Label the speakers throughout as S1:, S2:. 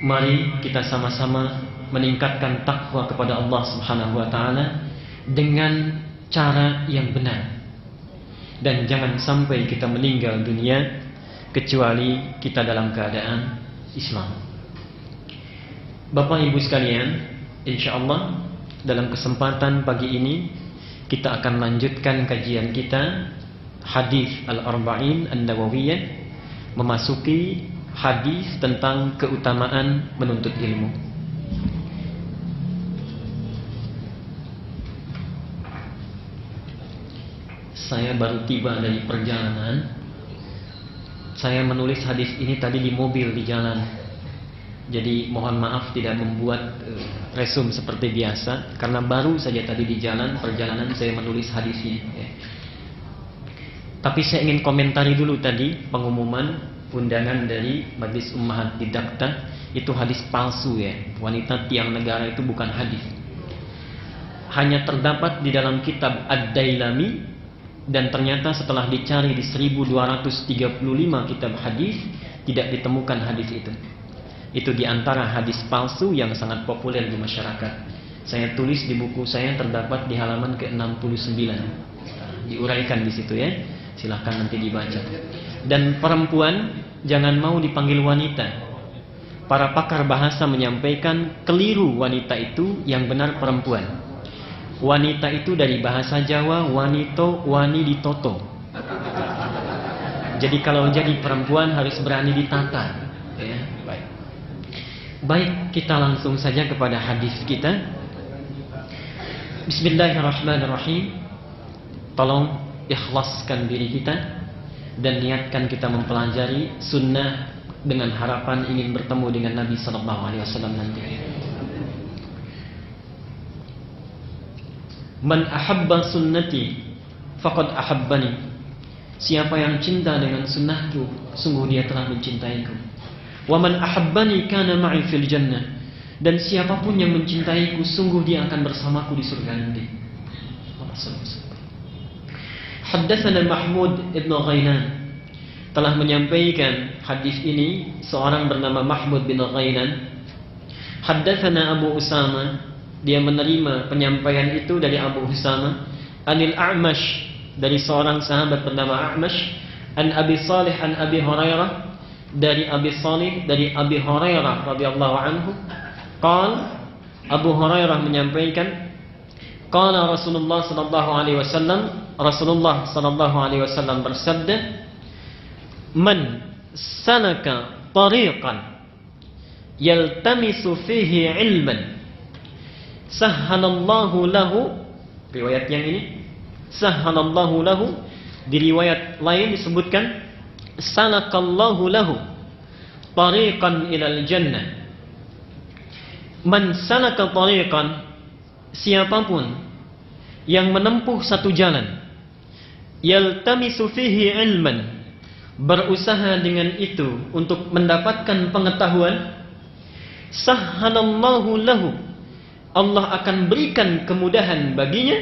S1: Mari kita sama-sama meningkatkan takwa kepada Allah Subhanahu wa taala dengan cara yang benar. Dan jangan sampai kita meninggal dunia kecuali kita dalam keadaan Islam. Bapak Ibu sekalian, insyaallah dalam kesempatan pagi ini kita akan lanjutkan kajian kita hadis Al-Arba'in An-Nawawiyah, memasuki hadis tentang keutamaan menuntut ilmu. Saya baru tiba dari perjalanan. Saya menulis hadis ini tadi di mobil di jalan. Jadi mohon maaf tidak membuat resume seperti biasa, karena baru saja tadi di jalan perjalanan saya menulis hadis ini. Tapi saya ingin komentari dulu tadi pengumuman undangan dari Majelis Ummahat Didakta, itu hadis palsu ya. Wanita tiang negara itu bukan hadis. Hanya terdapat di dalam kitab Ad-Dailami, dan ternyata setelah dicari di 1235 kitab hadis tidak ditemukan hadis itu. Itu di antara hadis palsu yang sangat populer di masyarakat. Saya tulis di buku saya, terdapat di halaman ke-69. Diuraikan di situ ya. Silahkan nanti dibaca. Dan perempuan jangan mau dipanggil wanita. Para pakar bahasa menyampaikan keliru wanita itu, yang benar perempuan. Wanita itu dari bahasa Jawa wanito, wani ditoto. Jadi kalau jadi perempuan harus berani ditata. Ya, baik. Baik, kita langsung saja kepada hadis kita. Bismillahirrahmanirrahim. Tolong ikhlaskan diri kita dan niatkan kita mempelajari sunnah dengan harapan ingin bertemu dengan Nabi SAW nanti. Man ahabba sunnati faqad ahabbani. Siapa yang cinta dengan sunnahku, sungguh dia telah mencintaiku. Wa man ahabbani kana ma'i fil jannah. Dan siapapun yang mencintaiku, sungguh dia akan bersamaku di surga nanti. Haddatsana Mahmud ibn Ghailan, telah menyampaikan hadis ini seorang bernama Mahmud bin Ghailan. Haddatsana Abu Usama, dia menerima penyampaian itu dari Abu Usama. Anil A'mash, dari seorang sahabat bernama A'mash. An Abi Salih an Abi Hurairah, dari Abi Salih dari Abi Hurairah radhiyallahu anhu. Abu Hurairah menyampaikan, qala Rasulullah sallallahu alaihi wasallam, Rasulullah sallallahu alaihi wasallam bersabda, man salaka tariqan yaltamisu fihi ilman sahhalallahu lahu, riwayat yang ini sahhalallahu lahu, di riwayat lain disebutkan salakallahu lahu tariqan ilal jannah. Man salaka tariqan, siapapun yang menempuh satu jalan, yaltamisu fihi ilman, berusaha dengan itu untuk mendapatkan pengetahuan, sahhalallahu lahu, Allah akan berikan kemudahan baginya,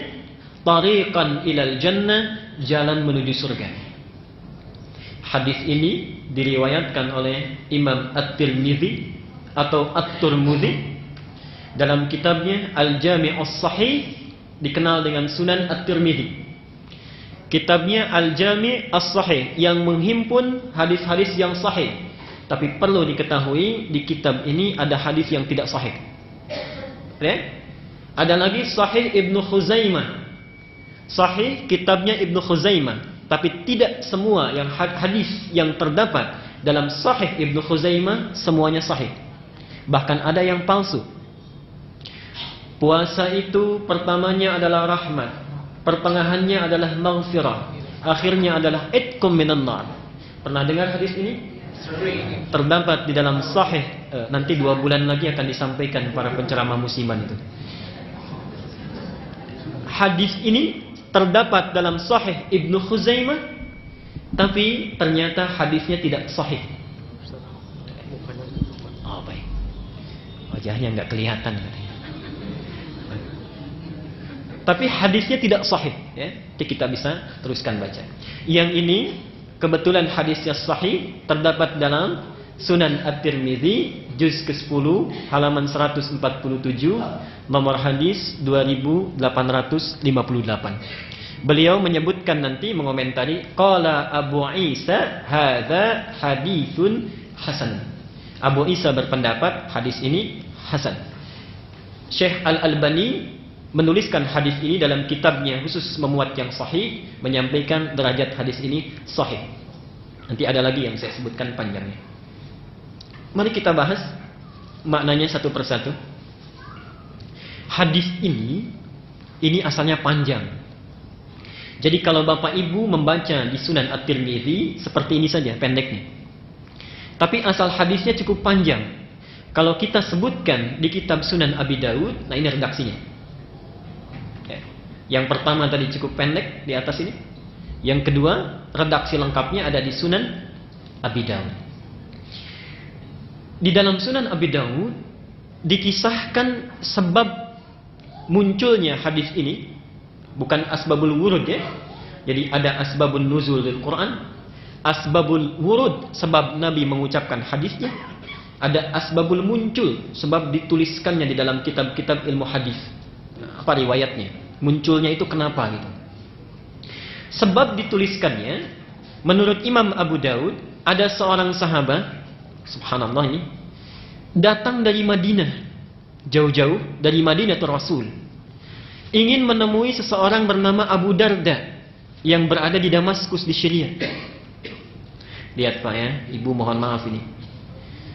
S1: tariqan ilal jannah, jalan menuju surga. Hadis ini diriwayatkan oleh Imam At-Tirmidzi atau At-Turmudzi dalam kitabnya Al-Jami' As-Sahih, dikenal dengan Sunan At-Tirmidzi. Kitabnya Al-Jami' As-Sahih yang menghimpun hadis-hadis yang sahih. Tapi perlu diketahui di kitab ini ada hadis yang tidak sahih. Ya? Ada lagi Sahih Ibnu Khuzaimah. Sahih kitabnya Ibnu Khuzaimah, tapi tidak semua yang hadis yang terdapat dalam Sahih Ibnu Khuzaimah semuanya sahih. Bahkan ada yang palsu. Puasa itu pertamanya adalah rahmat, pertengahannya adalah maghfirah, akhirnya adalah itqum minan nar. Pernah dengar hadis ini? Terdapat di dalam sahih, nanti 2 bulan lagi akan disampaikan para penceramah musiman itu. Hadis ini terdapat dalam Sahih Ibnu Khuzaimah, tapi ternyata hadisnya tidak sahih. Oh baik, wajahnya nggak kelihatan. Tapi hadisnya tidak sahih, ya. Jadi kita bisa teruskan baca. Yang ini kebetulan hadisnya sahih, terdapat dalam Sunan At-Tirmidzi juz ke-10 halaman 147, nomor hadis 2858. Beliau menyebutkan nanti mengomentari qala Abu Isa hadza haditsun hasan. Abu Isa berpendapat hadis ini hasan. Syekh Al-Albani menuliskan hadis ini dalam kitabnya khusus memuat yang sahih, menyampaikan derajat hadis ini sahih. Nanti ada lagi yang saya sebutkan panjangnya. Mari kita bahas maknanya satu persatu. Hadis ini asalnya panjang. Jadi kalau Bapak Ibu membaca di Sunan At-Tirmidzi seperti ini saja pendeknya. Tapi asal hadisnya cukup panjang. Kalau kita sebutkan di kitab Sunan Abi Daud, nah ini redaksinya. Yang pertama tadi cukup pendek di atas ini. Yang kedua, redaksi lengkapnya ada di Sunan Abi Daud. Di dalam Sunan Abi Daud dikisahkan sebab munculnya hadis ini. Bukan asbabul wurud ya. Jadi ada asbabun nuzul del Quran, asbabul wurud sebab Nabi mengucapkan hadisnya, ada asbabul muncul sebab dituliskannya di dalam kitab-kitab ilmu hadis. Nah, apa riwayatnya? Munculnya itu kenapa gitu? Sebab dituliskannya menurut Imam Abu Daud ada seorang sahabat, subhanallah ini, datang dari Madinah, jauh-jauh dari Madinatul Rasul, ingin menemui seseorang bernama Abu Darda yang berada di Damaskus di Syria. Lihat Pak ya, Ibu mohon maaf ini.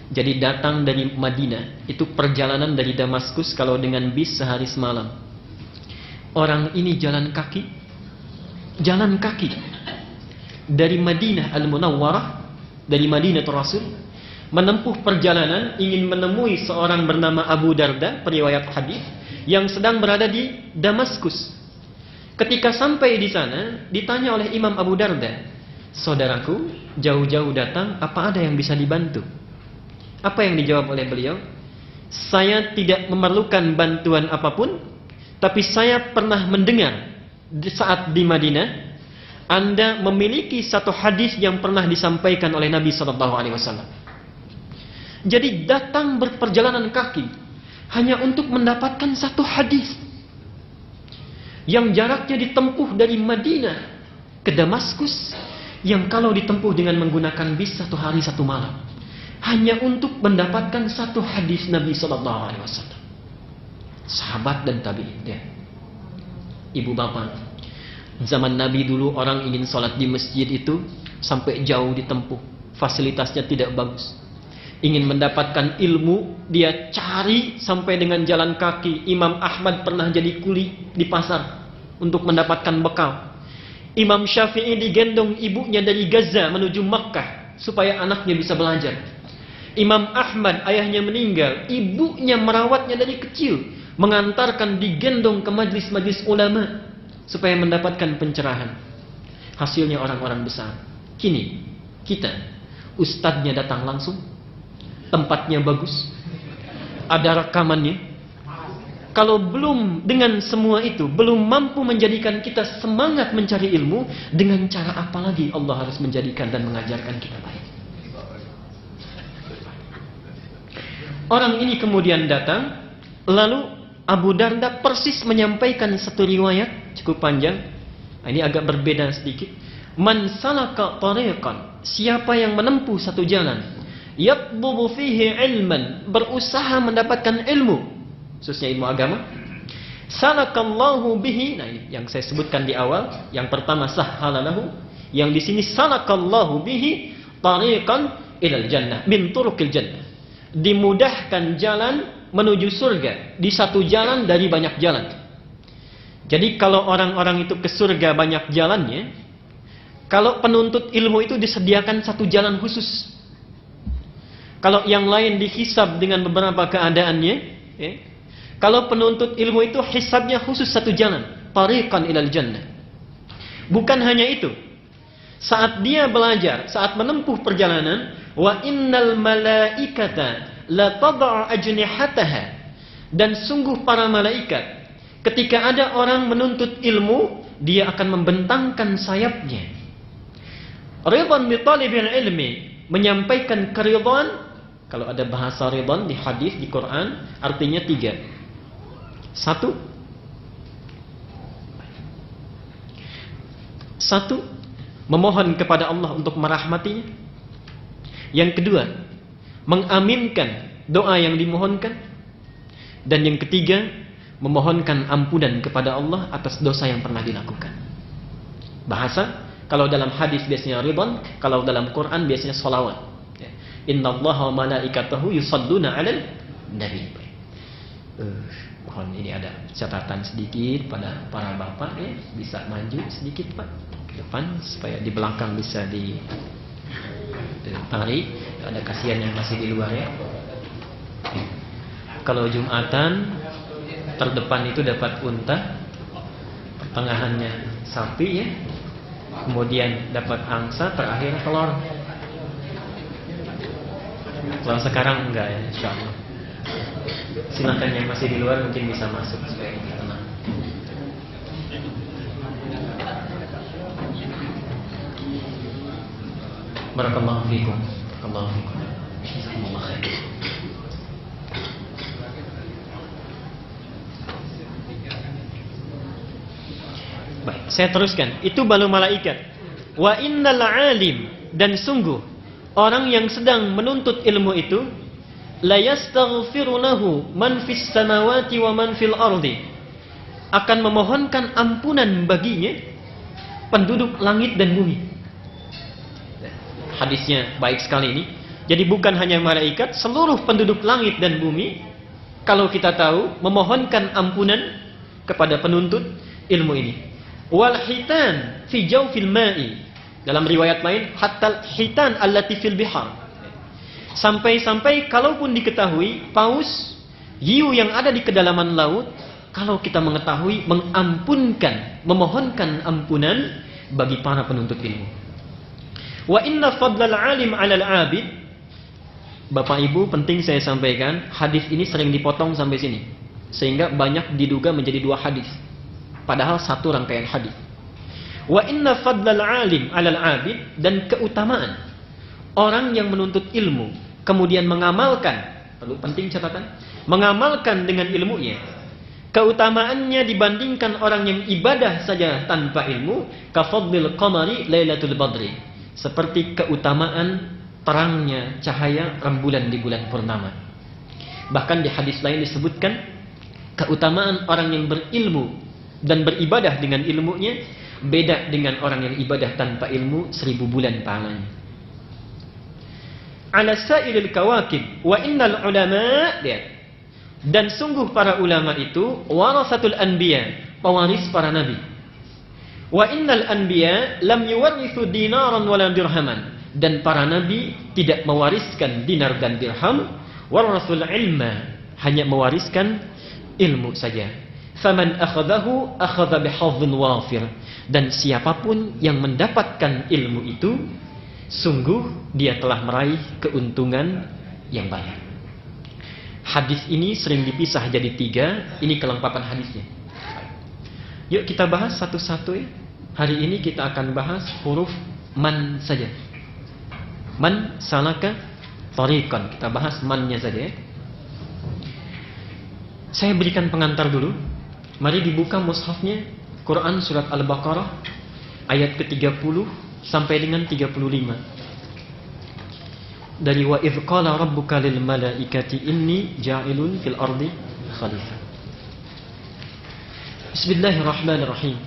S1: Jadi datang dari Madinah, itu perjalanan dari Damaskus kalau dengan bis sehari semalam. Orang ini jalan kaki dari Madinah Al-Munawwarah, dari Madinatul Rasul, menempuh perjalanan ingin menemui seorang bernama Abu Darda, periwayat hadis, yang sedang berada di Damaskus. Ketika sampai di sana, ditanya oleh Imam Abu Darda, "Saudaraku, jauh-jauh datang, apa ada yang bisa dibantu?" Apa yang dijawab oleh beliau? "Saya tidak memerlukan bantuan apapun, tapi saya pernah mendengar saat di Madinah, Anda memiliki satu hadis yang pernah disampaikan oleh Nabi SAW." Jadi datang berperjalanan kaki hanya untuk mendapatkan satu hadis yang jaraknya ditempuh dari Madinah ke Damaskus, yang kalau ditempuh dengan menggunakan bis 1 hari 1 malam, hanya untuk mendapatkan satu hadis Nabi SAW. Sahabat dan tabi'in ya. Ibu bapak, zaman Nabi dulu orang ingin sholat di masjid itu sampai jauh ditempuh, fasilitasnya tidak bagus. Ingin mendapatkan ilmu, dia cari sampai dengan jalan kaki. Imam Ahmad pernah jadi kuli di pasar untuk mendapatkan bekal. Imam Syafi'i digendong ibunya dari Gaza menuju Makkah supaya anaknya bisa belajar. Imam Ahmad ayahnya meninggal, ibunya merawatnya dari kecil, mengantarkan digendong ke majlis-majlis ulama supaya mendapatkan pencerahan. Hasilnya orang-orang besar. Kini kita, ustadznya datang langsung, tempatnya bagus, ada rekamannya. Kalau belum dengan semua itu belum mampu menjadikan kita semangat mencari ilmu, dengan cara apa lagi Allah harus menjadikan dan mengajarkan kita baik? Orang ini kemudian datang, lalu Abu Darda persis menyampaikan satu riwayat cukup panjang. Ini agak berbeda sedikit. Man salaka tariqan, siapa yang menempuh satu jalan, yatlubu fihi ilman, berusaha mendapatkan ilmu, khususnya ilmu agama, salakallahu bihi. Nah ini yang saya sebutkan di awal, yang pertama sahhalalahu, yang di sini salakallahu bihi tariqan ilal jannah min turuqil jannah, dimudahkan jalan menuju surga di satu jalan dari banyak jalan. Jadi kalau orang-orang itu ke surga banyak jalannya, kalau penuntut ilmu itu disediakan satu jalan khusus. Kalau yang lain dihisab dengan beberapa keadaannya, ya. Kalau penuntut ilmu itu hisabnya khusus satu jalan, tariqan ilal jannah. Bukan hanya itu. Saat dia belajar, saat menempuh perjalanan, wa innal malaikata la tad'u ajnihataha, dan sungguh para malaikat ketika ada orang menuntut ilmu, dia akan membentangkan sayapnya. Ridwan bi talibil ilmi, menyampaikan keridhaan. Kalau ada bahasa ridhaan di hadis, di Quran, artinya 3. 1, memohon kepada Allah untuk merahmatinya. Yang kedua, mengaminkan doa yang dimohonkan. Dan yang ketiga, memohonkan ampunan kepada Allah atas dosa yang pernah dilakukan. Bahasa, kalau dalam hadis biasanya ridwan, kalau dalam Quran biasanya sholawat. Innallaha wa malaikatahu yusalluna 'alal nabi. Mohon ini ada catatan sedikit pada para bapak ya, bisa maju sedikit Pak ke depan supaya di belakang bisa ditarik. Ada kasihan yang masih di luar ya. Kalau Jumatan terdepan itu dapat unta, pertengahannya sapi ya, kemudian dapat angsa, terakhir telur. Kalau sekarang enggak ya, insyaallah. Silakan yang masih di luar mungkin bisa masuk supaya lebih tenang. Barakallahu fikum. Barakallahu fikum. Jazakumullah khair. Baik, saya teruskan. Itu balu malaikat. Wa innal alim, dan sungguh orang yang sedang menuntut ilmu itu, la yastaghfiru lahu man fis samawati wa man fil ardi, akan memohonkan ampunan baginya penduduk langit dan bumi. Hadisnya baik sekali ini. Jadi bukan hanya malaikat, seluruh penduduk langit dan bumi, kalau kita tahu, memohonkan ampunan kepada penuntut ilmu ini. Wal hitan fi jawfil ma'i, dalam riwayat lain hatta hitan allati fil bihar, sampai-sampai kalaupun diketahui paus hiu yang ada di kedalaman laut, kalau kita mengetahui, mengampunkan, memohonkan ampunan bagi para penuntut ilmu. Wa inna fadlal alim 'alal 'abid. Bapak Ibu, penting saya sampaikan, hadis ini sering dipotong sampai sini, sehingga banyak diduga menjadi 2 hadis, padahal satu rangkaian hadis. Wa inna fadlal alim 'alal 'abid, dan keutamaan orang yang menuntut ilmu kemudian mengamalkan, perlu penting catatan, mengamalkan dengan ilmunya, keutamaannya dibandingkan orang yang ibadah saja tanpa ilmu, kafadlil qamari lailatul badri, seperti keutamaan terangnya cahaya rembulan di bulan purnama. Bahkan di hadis lain disebutkan keutamaan orang yang berilmu dan beribadah dengan ilmunya beda dengan orang yang ibadah tanpa ilmu 1000 bulan pahalanya. Ala sa'ilil kawakib wa innal ulama, dan sungguh para ulama itu warasatul anbiya, pewaris para nabi. Wa innal anbiya lam yuwarithu dinaran wala dirhaman, dan para nabi tidak mewariskan dinar dan dirham. Warasul ilma, hanya mewariskan ilmu saja. Faman akhadahu akhadha bihadhin wafir, dan siapapun yang mendapatkan ilmu itu, sungguh dia telah meraih keuntungan yang banyak. Hadis ini sering dipisah jadi 3. Ini kelengkapan hadisnya. Yuk kita bahas satu-satu ya. Hari ini kita akan bahas huruf man saja. Man salaka tariqan. Kita bahas mannya saja ya. Saya berikan pengantar dulu. Mari dibuka mushafnya, Quran surat Al-Baqarah ayat ke-30 sampai dengan 35. Dari wa idz qala rabbuka lil malaikati inni ja'ilun fil ardi khalifah. Bismillahirrahmanirrahim.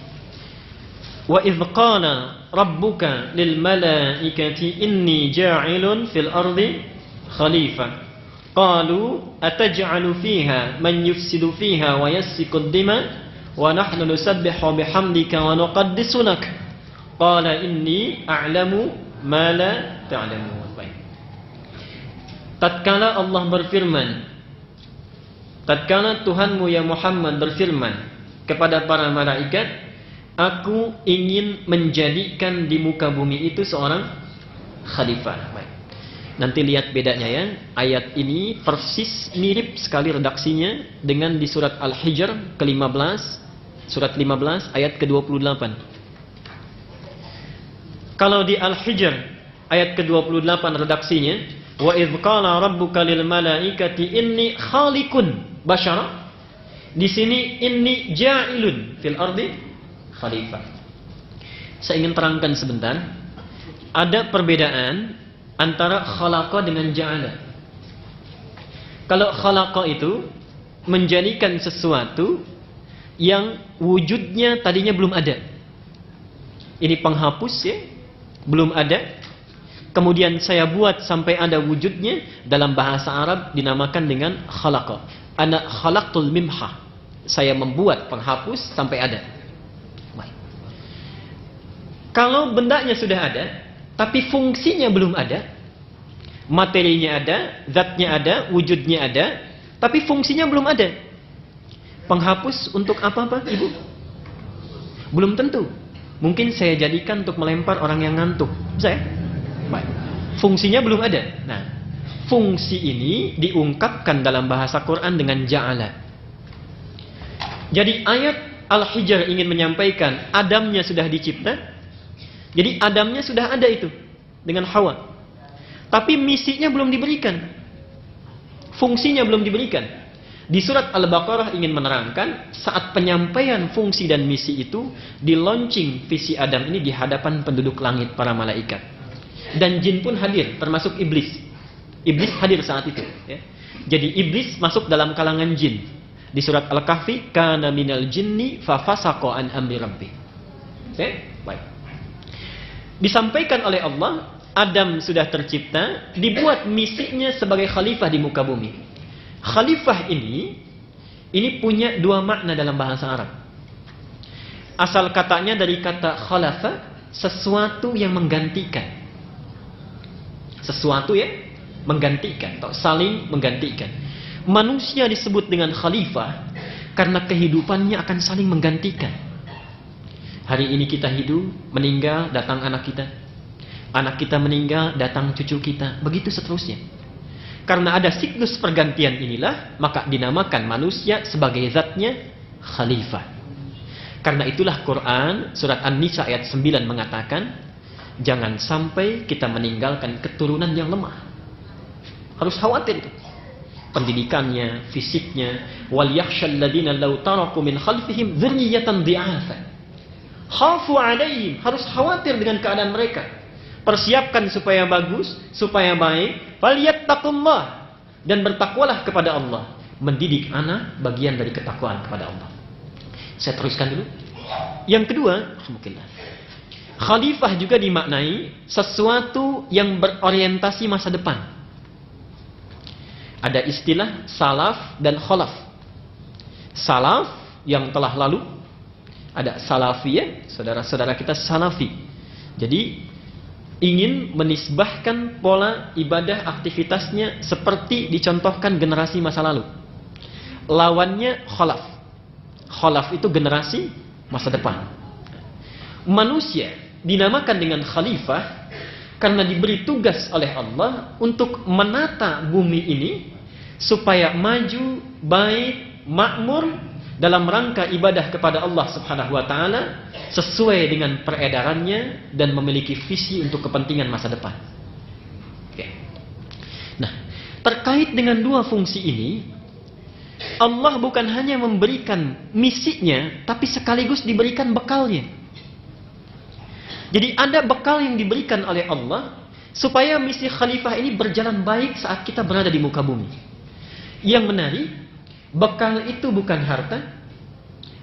S1: Wa idz qala rabbuka lil malaikati inni ja'ilun fil ardi khalifah. Qalu ataj'alu fiha man yufsidu fiha wa yasfiku ad-dima wa nahnu nusabbihu bihamdika wa nuqaddisu lak. Qala inni a'lamu ma la ta'lamun. Tatkala Allah berfirman, tatkala Tuhanmu ya Muhammad berfirman kepada para malaikat, aku ingin menjadikan di muka bumi itu seorang khalifah. Baik. Nanti lihat bedanya ya. Ayat ini persis mirip sekali redaksinya dengan di surat Al-Hijr ke-15, surat 15 ayat ke-28. Kalau di Al-Hijr ayat ke-28 redaksinya, wa idz qala rabbuka lil malaikati inni khaliqun basyara. Di sini inni ja'ilun fil ardi khalifah. Saya ingin terangkan sebentar. Ada perbedaan antara khalaqa dengan ja'ala. Kalau khalaqa itu menjadikan sesuatu yang wujudnya tadinya belum ada. Ini penghapus ya, belum ada. Kemudian saya buat sampai ada wujudnya. Dalam bahasa Arab dinamakan dengan khalaqa. Ana khalaqtul mimha. Saya membuat penghapus sampai ada. Baik. Kalau bendanya sudah ada, tapi fungsinya belum ada, materinya ada, zatnya ada, wujudnya ada, tapi fungsinya belum ada. Penghapus untuk apa Pak, Ibu? Belum tentu. Mungkin saya jadikan untuk melempar orang yang ngantuk. Bisa ya? Baik. Fungsinya belum ada. Nah, fungsi ini diungkapkan dalam bahasa Quran dengan ja'ala. Jadi ayat Al-Hijr ingin menyampaikan Adamnya sudah dicipta. Jadi Adamnya sudah ada itu dengan Hawa. Tapi misinya belum diberikan. Fungsinya belum diberikan. Di surat Al-Baqarah ingin menerangkan saat penyampaian fungsi dan misi itu di launching visi Adam ini di hadapan penduduk langit para malaikat. Dan jin pun hadir, termasuk iblis. Iblis hadir saat itu. Ya. Jadi iblis masuk dalam kalangan jin. Di surat Al-Kahfi, kana minal jinni fafasaqa an amri rabbih. Ya? Baik. Disampaikan oleh Allah, Adam sudah tercipta, dibuat misinya sebagai khalifah di muka bumi. Khalifah ini punya dua makna dalam bahasa Arab. Asal katanya dari kata khalafa, sesuatu yang menggantikan. Sesuatu yang menggantikan atau saling menggantikan. Manusia disebut dengan khalifah karena kehidupannya akan saling menggantikan. Hari ini kita hidup, meninggal, datang anak kita. Anak kita meninggal, datang cucu kita. Begitu seterusnya. Karena ada siklus pergantian inilah, maka dinamakan manusia sebagai zatnya khalifah. Karena itulah Quran surat An-Nisa ayat 9 mengatakan, jangan sampai kita meninggalkan keturunan yang lemah. Harus khawatir itu. Pendidikannya, fisiknya, wal yakhshal ladina law taraku min khalfihim dzurriyyatan dhi'afan. Khafu 'alaihim, harus khawatir dengan keadaan mereka. Persiapkan supaya bagus, supaya baik. Falyattaqullah, dan bertakwalah kepada Allah. Mendidik anak bagian dari ketakwaan kepada Allah. Saya teruskan dulu. Yang kedua, alhamdulillah. Khalifah juga dimaknai sesuatu yang berorientasi masa depan. Ada istilah salaf dan khalaf. Salaf yang telah lalu, ada salafiyah, saudara-saudara kita salafi. Jadi ingin menisbahkan pola ibadah aktivitasnya seperti dicontohkan generasi masa lalu. Lawannya khalaf. Khalaf itu generasi masa depan. Manusia dinamakan dengan khalifah karena diberi tugas oleh Allah untuk menata bumi ini supaya maju, baik, makmur dalam rangka ibadah kepada Allah Subhanahu wa taala sesuai dengan peredarannya dan memiliki visi untuk kepentingan masa depan. Oke. Nah, terkait dengan dua fungsi ini, Allah bukan hanya memberikan misinya, tapi sekaligus diberikan bekalnya. Jadi ada bekal yang diberikan oleh Allah supaya misi khalifah ini berjalan baik saat kita berada di muka bumi. Yang menarik, bekal itu bukan harta,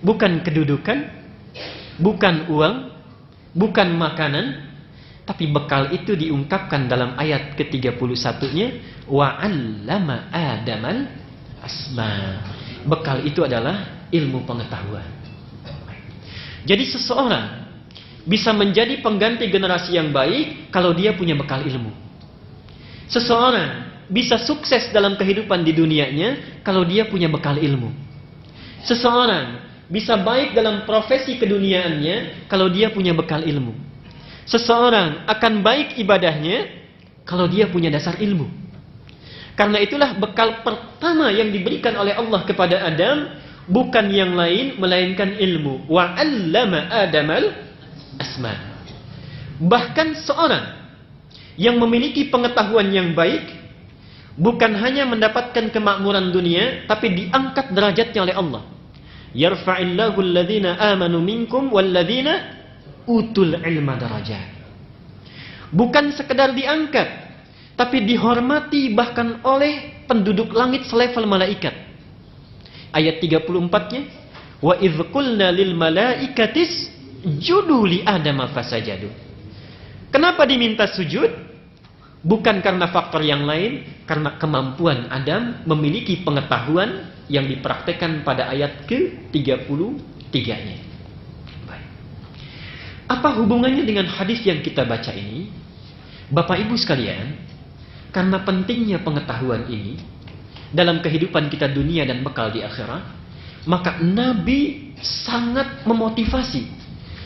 S1: bukan kedudukan, bukan uang, bukan makanan, tapi bekal itu diungkapkan dalam ayat ke-31-nya, wa 'allama Adamal asma. Bekal itu adalah ilmu pengetahuan. Jadi seseorang bisa menjadi pengganti generasi yang baik kalau dia punya bekal ilmu. Seseorang bisa sukses dalam kehidupan di dunianya kalau dia punya bekal ilmu. Seseorang bisa baik dalam profesi keduniaannya kalau dia punya bekal ilmu. Seseorang akan baik ibadahnya kalau dia punya dasar ilmu. Karena itulah bekal pertama yang diberikan oleh Allah kepada Adam bukan yang lain melainkan ilmu. Wa 'allama Adamal asma. Bahkan seorang yang memiliki pengetahuan yang baik bukan hanya mendapatkan kemakmuran dunia, tapi diangkat derajatnya oleh Allah. Yarfa'illahu alladhina amanu minkum walladzina utul ilma darajat. Bukan sekedar diangkat, tapi dihormati bahkan oleh penduduk langit selevel malaikat. Ayat 34-nya, wa idz qulna lil malaikatis judu li adama fasajadu. Kenapa diminta sujud? Bukan karena faktor yang lain, karena kemampuan Adam memiliki pengetahuan yang dipraktekkan pada ayat ke-33-nya. Baik. Apa hubungannya dengan hadis yang kita baca ini? Bapak Ibu sekalian, karena pentingnya pengetahuan ini dalam kehidupan kita dunia dan bekal di akhirat, maka Nabi sangat memotivasi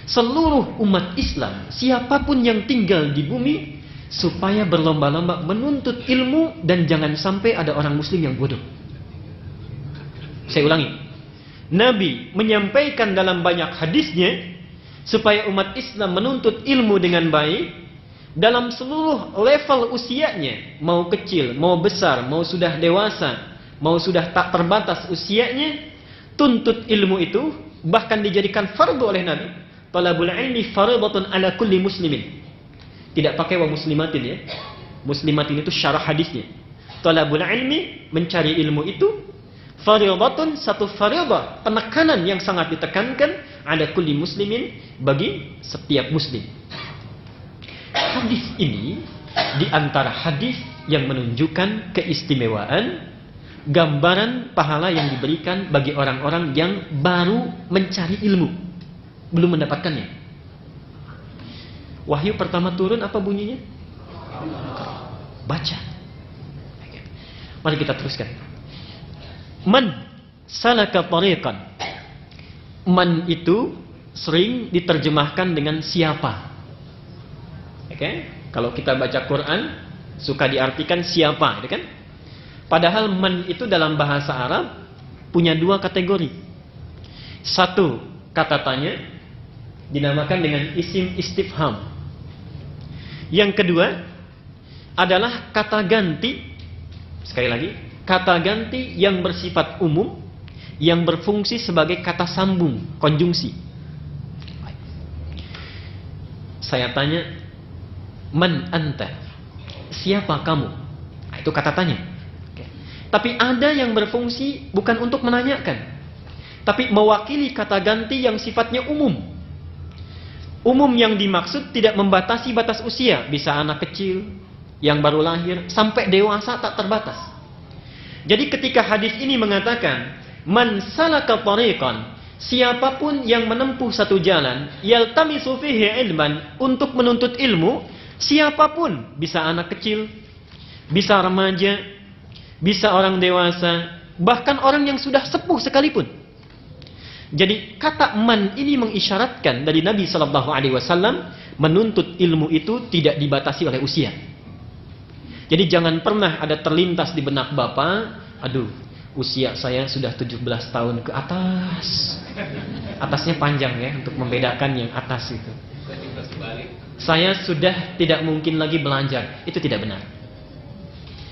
S1: seluruh umat Islam, siapapun yang tinggal di bumi, supaya berlomba-lomba menuntut ilmu dan jangan sampai ada orang muslim yang bodoh. Saya ulangi, Nabi menyampaikan dalam banyak hadisnya supaya umat Islam menuntut ilmu dengan baik dalam seluruh level usianya, mau kecil, mau besar, mau sudah dewasa, mau sudah tak terbatas usianya, tuntut ilmu itu bahkan dijadikan fardu oleh Nabi. Talabul ilmi fardhatun ala kulli muslimin. Tidak pakai wa muslimatin ya. Muslimatin itu syarah hadisnya. Talabul ilmi, mencari ilmu itu fardhatun, satu fardhah, penekanan yang sangat ditekankan ala kulli muslimin, bagi setiap muslim. Hadis ini di antara hadis yang menunjukkan keistimewaan, gambaran pahala yang diberikan bagi orang-orang yang baru mencari ilmu, belum mendapatkannya. Wahyu pertama turun apa bunyinya? Baca. Mari kita teruskan. Man salaka tariqan. Man itu sering diterjemahkan dengan siapa. Oke? Kalau kita baca Quran suka diartikan siapa, gitu kan? Padahal man itu dalam bahasa Arab punya dua kategori. Satu, kata tanya dinamakan dengan isim istifham. Yang kedua adalah kata ganti. Sekali lagi, kata ganti yang bersifat umum, yang berfungsi sebagai kata sambung, konjungsi. Saya tanya, man anta? Siapa kamu? Nah, itu kata tanya. Oke. Tapi ada yang berfungsi bukan untuk menanyakan, tapi mewakili kata ganti yang sifatnya umum. Umum yang dimaksud tidak membatasi batas usia, bisa anak kecil yang baru lahir sampai dewasa, tak terbatas. Jadi ketika hadis ini mengatakan man salaka tariqan, siapapun yang menempuh satu jalan, yaltamisu fihi ilman, untuk menuntut ilmu, siapapun, bisa anak kecil, bisa remaja, bisa orang dewasa, bahkan orang yang sudah sepuh sekalipun. Jadi kata man ini mengisyaratkan dari Nabi SAW menuntut ilmu itu tidak dibatasi oleh usia. Jadi jangan pernah ada terlintas di benak Bapak, aduh, usia saya sudah 17 tahun ke atas. Atasnya panjang ya untuk membedakan yang atas itu. Saya sudah tidak mungkin lagi belajar. Itu tidak benar.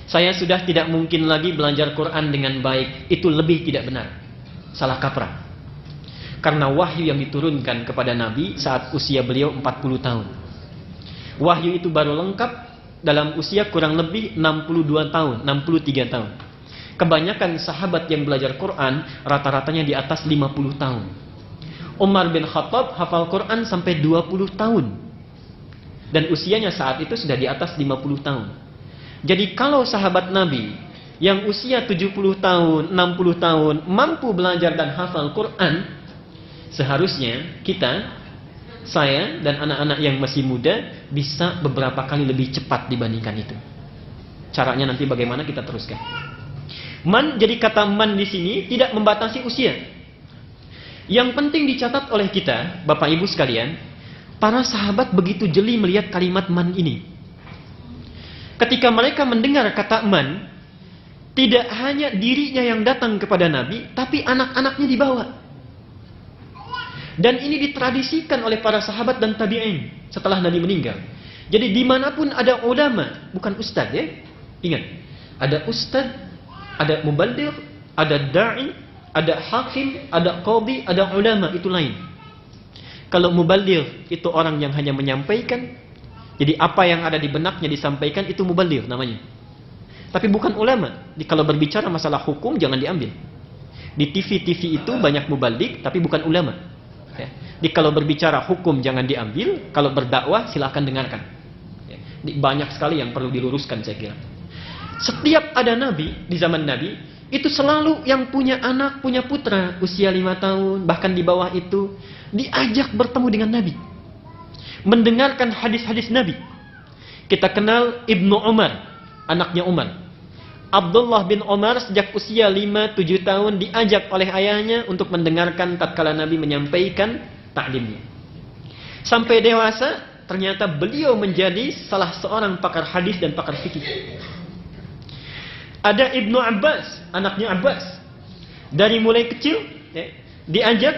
S1: Saya sudah tidak mungkin lagi belajar Quran dengan baik. Itu lebih tidak benar. Salah kaprah. Karena wahyu yang diturunkan kepada Nabi saat usia beliau 40 tahun. Wahyu itu baru lengkap dalam usia kurang lebih 62 tahun, 63 tahun. Kebanyakan sahabat yang belajar Quran rata-ratanya di atas 50 tahun. Umar bin Khattab hafal Quran sampai 20 tahun. Dan usianya saat itu sudah di atas 50 tahun. Jadi kalau sahabat Nabi yang usia 70 tahun, 60 tahun mampu belajar dan hafal Quran, seharusnya kita, saya dan anak-anak yang masih muda bisa beberapa kali lebih cepat dibandingkan itu. Caranya nanti bagaimana kita teruskan. Man, jadi kata man di sini tidak membatasi usia. Yang penting dicatat oleh kita, Bapak Ibu sekalian, para sahabat begitu jeli melihat kalimat man ini. Ketika mereka mendengar kata man, tidak hanya dirinya yang datang kepada Nabi, tapi anak-anaknya dibawa. Dan ini ditradisikan oleh para sahabat dan tabi'in setelah Nabi meninggal. Jadi dimanapun ada ulama, bukan ustaz ya. Ingat, ada ustaz, ada muballigh, ada da'i, ada hakim, ada qadhi, ada ulama, itu lain. Kalau muballigh itu orang yang hanya menyampaikan, jadi apa yang ada di benaknya disampaikan, itu muballigh namanya. Tapi bukan ulama. Kalau berbicara masalah hukum jangan diambil. Di TV-TV itu banyak muballigh tapi bukan ulama. Ya. Kalau berbicara hukum jangan diambil, kalau berdakwah silakan dengarkan. Ya. Banyak sekali yang perlu diluruskan saya kira. Setiap ada nabi di zaman nabi, itu selalu yang punya anak, punya putra usia 5 tahun, bahkan di bawah itu, diajak bertemu dengan nabi, mendengarkan hadis-hadis nabi. Kita kenal Ibnu Umar, anaknya Umar. Abdullah bin Umar sejak usia 5-7 tahun diajak oleh ayahnya untuk mendengarkan tatkala Nabi menyampaikan taklimnya. Sampai dewasa, ternyata beliau menjadi salah seorang pakar hadis dan pakar fikih. Ada Ibnu Abbas, anaknya Abbas. Dari mulai kecil, ya, diajak,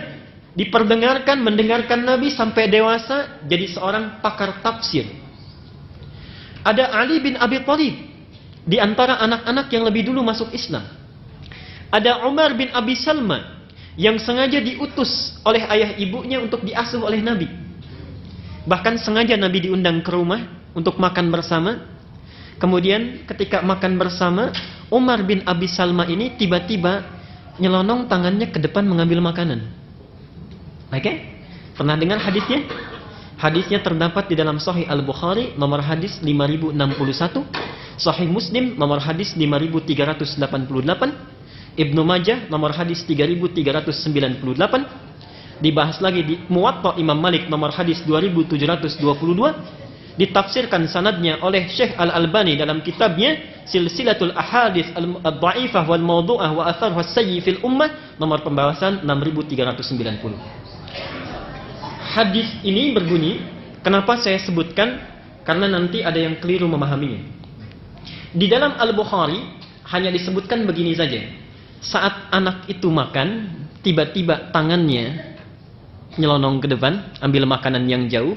S1: diperdengarkan, mendengarkan Nabi sampai dewasa, jadi seorang pakar tafsir. Ada Ali bin Abi Thalib, di antara anak-anak yang lebih dulu masuk Islam. Ada Umar bin Abi Salma, yang sengaja diutus oleh ayah ibunya untuk diasuh oleh Nabi. Bahkan sengaja Nabi diundang ke rumah untuk makan bersama. Kemudian ketika makan bersama, Umar bin Abi Salma ini tiba-tiba nyelonong tangannya ke depan mengambil makanan. Oke? Pernah dengar hadisnya? Hadisnya terdapat di dalam Sahih Al-Bukhari nomor hadis 5061, Sahih Muslim nomor hadis 5388, Ibnu Majah nomor hadis 3398, dibahas lagi di Muwatta Imam Malik nomor hadis 2722, ditafsirkan sanadnya oleh Syekh Al-Albani dalam kitabnya Silsilatul Ahadits Al-Dha'ifah wal Mawdu'ah wa Atharuha As-Sayyi fil Ummah nomor pembahasan 6390. Hadis ini berbunyi, kenapa saya sebutkan? Karena nanti ada yang keliru memahaminya. Di dalam Al-Bukhari hanya disebutkan begini saja. Saat anak itu makan, tiba-tiba tangannya nyelonong ke depan, ambil makanan yang jauh.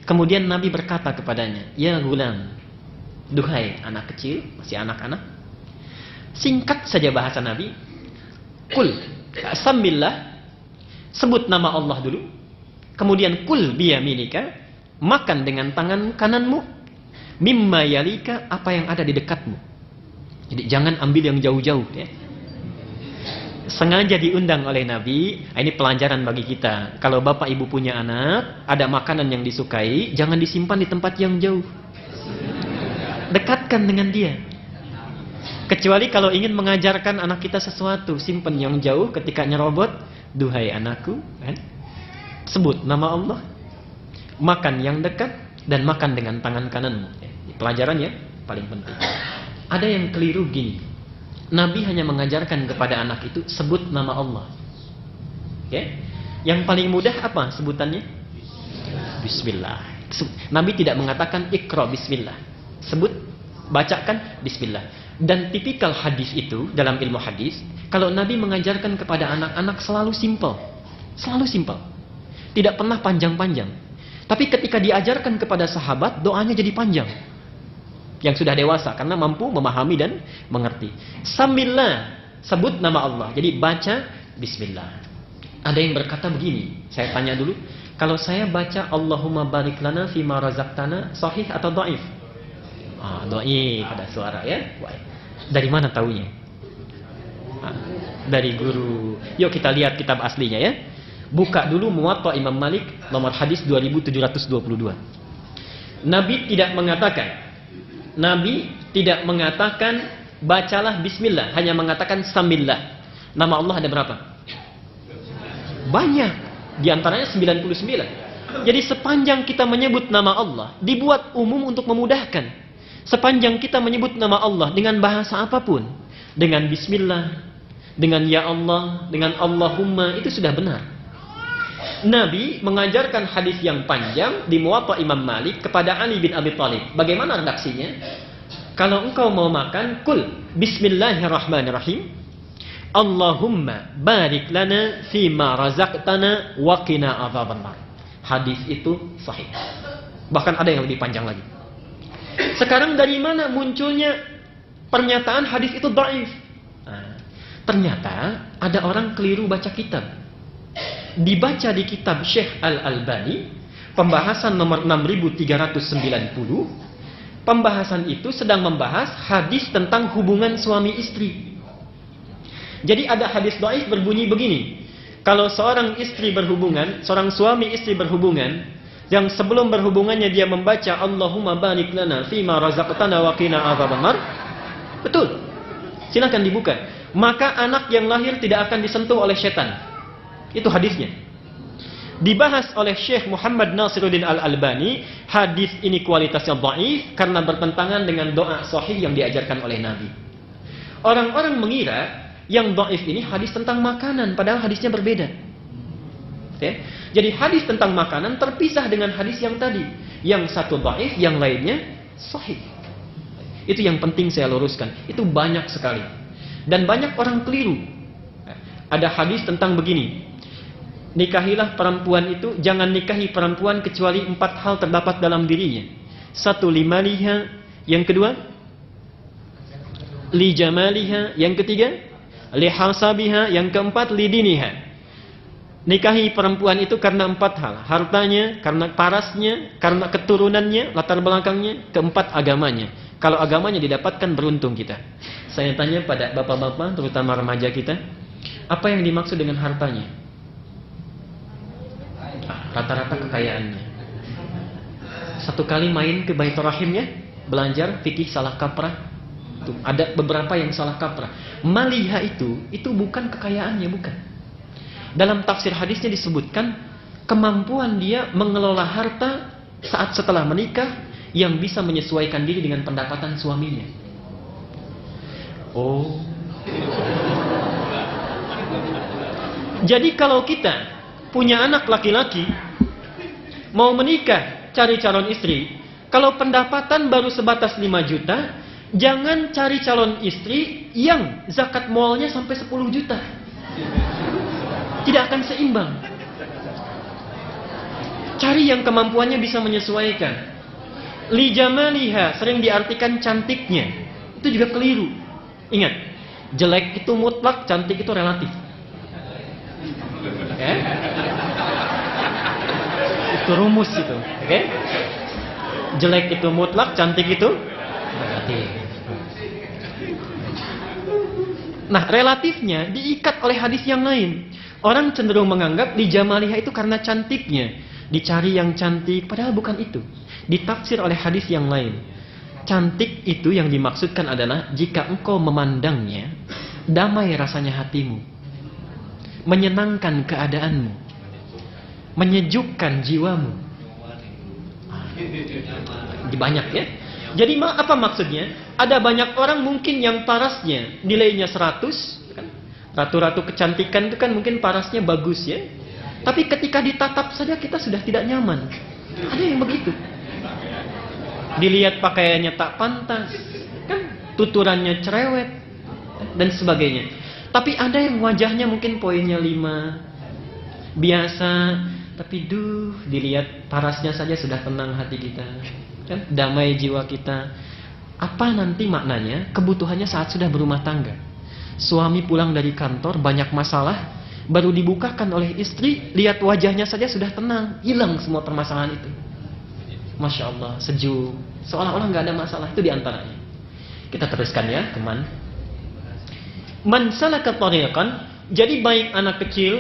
S1: Kemudian Nabi berkata kepadanya, "Ya gulam, duhai anak kecil, masih anak-anak." Singkat saja bahasa Nabi. Kul, sambillah, sebut nama Allah dulu. Kemudian kul biyaminika, makan dengan tangan kananmu, mimma yalika, apa yang ada di dekatmu. Jadi jangan ambil yang jauh-jauh ya. Sengaja diundang oleh Nabi. Ini pelajaran bagi kita. Kalau bapak ibu punya anak, ada makanan yang disukai, jangan disimpan di tempat yang jauh. Dekatkan dengan dia. Kecuali kalau ingin mengajarkan anak kita sesuatu, simpan yang jauh. Ketika nyerobot, duhai anakku, kan? Sebut nama Allah, makan yang dekat, dan makan dengan tangan kananmu. Pelajarannya paling penting. Ada yang keliru gini, Nabi hanya mengajarkan kepada anak itu sebut nama Allah. Okay? Yang paling mudah apa sebutannya? Bismillah. Nabi tidak mengatakan ikra bismillah. Sebut, bacakan bismillah. Dan tipikal hadis itu dalam ilmu hadis, kalau Nabi mengajarkan kepada anak-anak selalu simple. Selalu simple. Tidak pernah panjang-panjang. Tapi ketika diajarkan kepada sahabat, doanya jadi panjang. Yang sudah dewasa, karena mampu memahami dan mengerti. Sambillah, sebut nama Allah. Jadi baca bismillah. Ada yang berkata begini, saya tanya dulu, kalau saya baca Allahumma barik lana fima razaqtana, sahih atau dhaif? Dhaif, ada suara ya. Dari mana taunya? Dari guru. Yuk kita lihat kitab aslinya ya. Buka dulu Muwatta Imam Malik nomor hadis 2722. Nabi tidak mengatakan bacalah bismillah, hanya mengatakan sambillah. Nama Allah ada berapa? Banyak. Di antaranya 99. Jadi sepanjang kita menyebut nama Allah, dibuat umum untuk memudahkan. Sepanjang kita menyebut nama Allah dengan bahasa apapun, dengan bismillah, dengan ya Allah, dengan Allahumma, itu sudah benar. Nabi mengajarkan hadis yang panjang di Muwatta Imam Malik kepada Ali bin Abi Thalib. Bagaimana redaksinya? Kalau engkau mau makan, kul bismillahirrahmanirrahim. Allahumma barik lana fima razaqtana wa qina adzabannar. Hadis itu sahih. Bahkan ada yang lebih panjang lagi. Sekarang dari mana munculnya pernyataan hadis itu dhaif? Nah, ternyata ada orang keliru baca kitab. Dibaca di kitab Syekh Al-Albani, pembahasan nomor 6390, pembahasan itu sedang membahas hadis tentang hubungan suami istri. Jadi ada hadis dhaif berbunyi begini. Kalau seorang suami istri berhubungan, yang sebelum berhubungannya dia membaca Allahumma barik lana fima razaqtana wa qina adzabannar. Betul. Silakan dibuka. Maka anak yang lahir tidak akan disentuh oleh setan. Itu hadisnya. Dibahas oleh Syekh Muhammad Nasiruddin Al-Albani, hadis ini kualitasnya dhaif karena bertentangan dengan doa sahih yang diajarkan oleh Nabi. Orang-orang mengira yang dhaif ini hadis tentang makanan, padahal hadisnya berbeda. Ya. Jadi hadis tentang makanan terpisah dengan hadis yang tadi. Yang satu dhaif, yang lainnya sahih. Itu yang penting saya luruskan. Itu banyak sekali. Dan banyak orang keliru. Ada hadis tentang begini. Nikahilah perempuan itu, jangan nikahi perempuan kecuali 4 hal terdapat dalam dirinya. 1, limaliha. Yang kedua, li jamaliha. Yang ketiga, li hasabiha. Yang keempat, li diniha. Nikahi perempuan itu karena 4 hal. Hartanya, karena parasnya, karena keturunannya, latar belakangnya, keempat agamanya. Kalau agamanya didapatkan, beruntung kita. Saya tanya pada bapak-bapak, terutama remaja kita, apa yang dimaksud dengan hartanya? Rata-rata kekayaannya. Satu kali main ke Baitur Rahimnya, belajar fikih salah kaprah. Tuh, ada beberapa yang salah kaprah. Maliha itu bukan kekayaannya, bukan. Dalam tafsir hadisnya disebutkan kemampuan dia mengelola harta saat setelah menikah yang bisa menyesuaikan diri dengan pendapatan suaminya. Oh. Jadi kalau kita punya anak laki-laki mau menikah, cari calon istri, kalau pendapatan baru sebatas 5 juta, jangan cari calon istri yang zakat mualnya sampai 10 juta. Tidak akan seimbang. Cari yang kemampuannya bisa menyesuaikan. Li jamaliha sering diartikan cantiknya. Itu juga keliru. Ingat, jelek itu mutlak, cantik itu relatif. Okay? Itu rumus itu. Okay? Jelek itu mutlak, cantik itu relatif. Nah, relatifnya diikat oleh hadis yang lain. Orang cenderung menganggap li jamaliha itu karena cantiknya. Dicari yang cantik, padahal bukan itu. Ditafsir oleh hadis yang lain. Cantik itu yang dimaksudkan adalah jika engkau memandangnya, damai rasanya hatimu, menyenangkan keadaanmu, menyejukkan jiwamu. Banyak ya. Jadi apa maksudnya? Ada banyak orang mungkin yang parasnya nilainya 100, kan? Ratu-ratu kecantikan itu kan mungkin parasnya bagus ya. Tapi ketika ditatap saja kita sudah tidak nyaman. Ada yang begitu. Dilihat pakaiannya tak pantas, kan? Tuturannya cerewet dan sebagainya. Tapi ada yang wajahnya mungkin poinnya 5, biasa, tapi dilihat parasnya saja sudah tenang hati kita, kan? Damai jiwa kita. Apa nanti maknanya? Kebutuhannya saat sudah berumah tangga. Suami pulang dari kantor banyak masalah, baru dibukakan oleh istri, lihat wajahnya saja sudah tenang, hilang semua permasalahan itu. Masya Allah, sejuk, seolah-olah nggak ada masalah. Itu diantaranya. Kita teruskan ya, teman. Man salaka tariqan, jadi baik anak kecil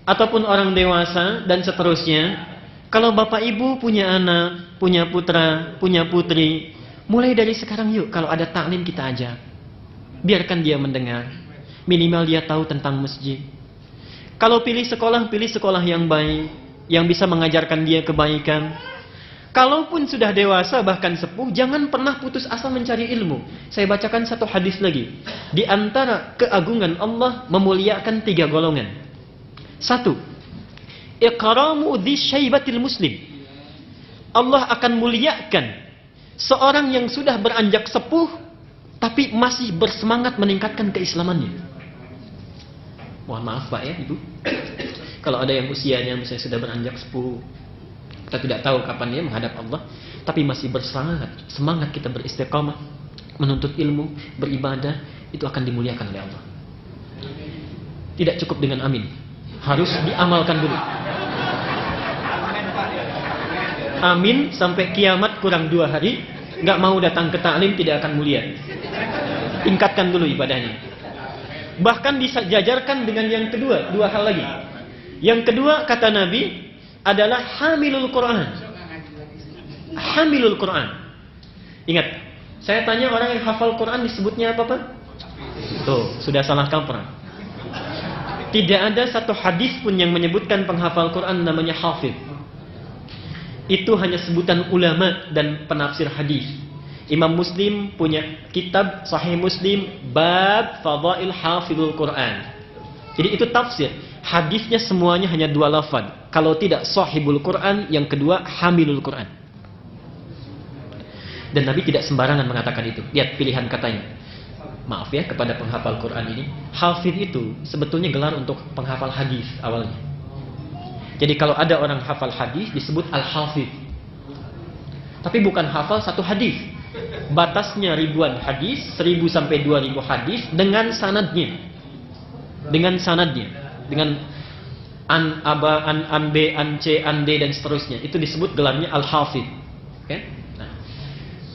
S1: ataupun orang dewasa dan seterusnya. Kalau bapak ibu punya anak, punya putra, punya putri, mulai dari sekarang yuk, kalau ada taklim kita ajak. Biarkan dia mendengar. Minimal dia tahu tentang masjid. Kalau pilih sekolah yang baik, yang bisa mengajarkan dia kebaikan. Kalaupun sudah dewasa bahkan sepuh, jangan pernah putus asa mencari ilmu. Saya bacakan satu hadis lagi. Di antara keagungan Allah memuliakan 3 golongan. 1. Ikramu dzi syaibatil muslim. Allah akan muliakan seorang yang sudah beranjak sepuh tapi masih bersemangat meningkatkan keislamannya. Mohon maaf Pak ya Ibu, kalau ada yang usianya misalnya sudah beranjak sepuh kita tidak tahu kapan dia menghadap Allah, tapi masih semangat kita beristiqamah, menuntut ilmu, beribadah, itu akan dimuliakan oleh Allah. Tidak cukup dengan amin, harus diamalkan dulu. Amin sampai kiamat kurang 2 hari, nggak mau datang ke ta'lim tidak akan mulia. Tingkatkan dulu ibadahnya. Bahkan disejajarkan dengan yang kedua, 2 hal lagi. Yang kedua kata Nabi adalah hamilul Quran. Hamilul Quran. Ingat, saya tanya orang yang hafal Quran disebutnya apa Pak? Tuh, sudah salah kaprah. Tidak ada satu hadis pun yang menyebutkan penghafal Quran namanya hafidh. Itu hanya sebutan ulama dan penafsir hadis. Imam Muslim punya kitab Sahih Muslim bab Fadail Hafidhul Quran. Jadi itu tafsir. Hadisnya semuanya hanya 2 lafaz. Kalau tidak Sahibul Quran, yang kedua Hamilul Quran. Dan Nabi tidak sembarangan mengatakan itu. Lihat pilihan katanya. Maaf ya kepada penghafal Quran ini, hafidh itu sebetulnya gelar untuk penghafal hadis awalnya. Jadi kalau ada orang hafal hadis disebut al-hafidh. Tapi bukan hafal satu hadis. Batasnya ribuan hadis, 1000 sampai 2000 hadis dengan sanadnya. Dengan sanadnya, dengan an aba an b an c an d dan seterusnya. Itu disebut gelarnya al-hafidh. Oke? Nah,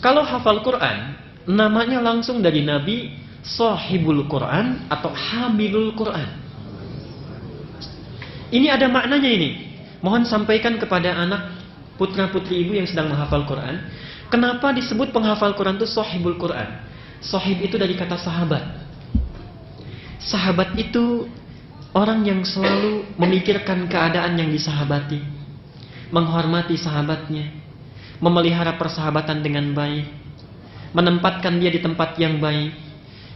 S1: kalau hafal Quran namanya langsung dari Nabi Sahibul Quran atau Hamilul Quran. Ini ada maknanya ini. Mohon sampaikan kepada anak putra-putri ibu yang sedang menghafal Quran. Kenapa disebut penghafal Quran itu Sahibul Quran? Sahib itu dari kata sahabat. Sahabat itu orang yang selalu memikirkan keadaan yang disahabati, menghormati sahabatnya, memelihara persahabatan dengan baik, menempatkan dia di tempat yang baik.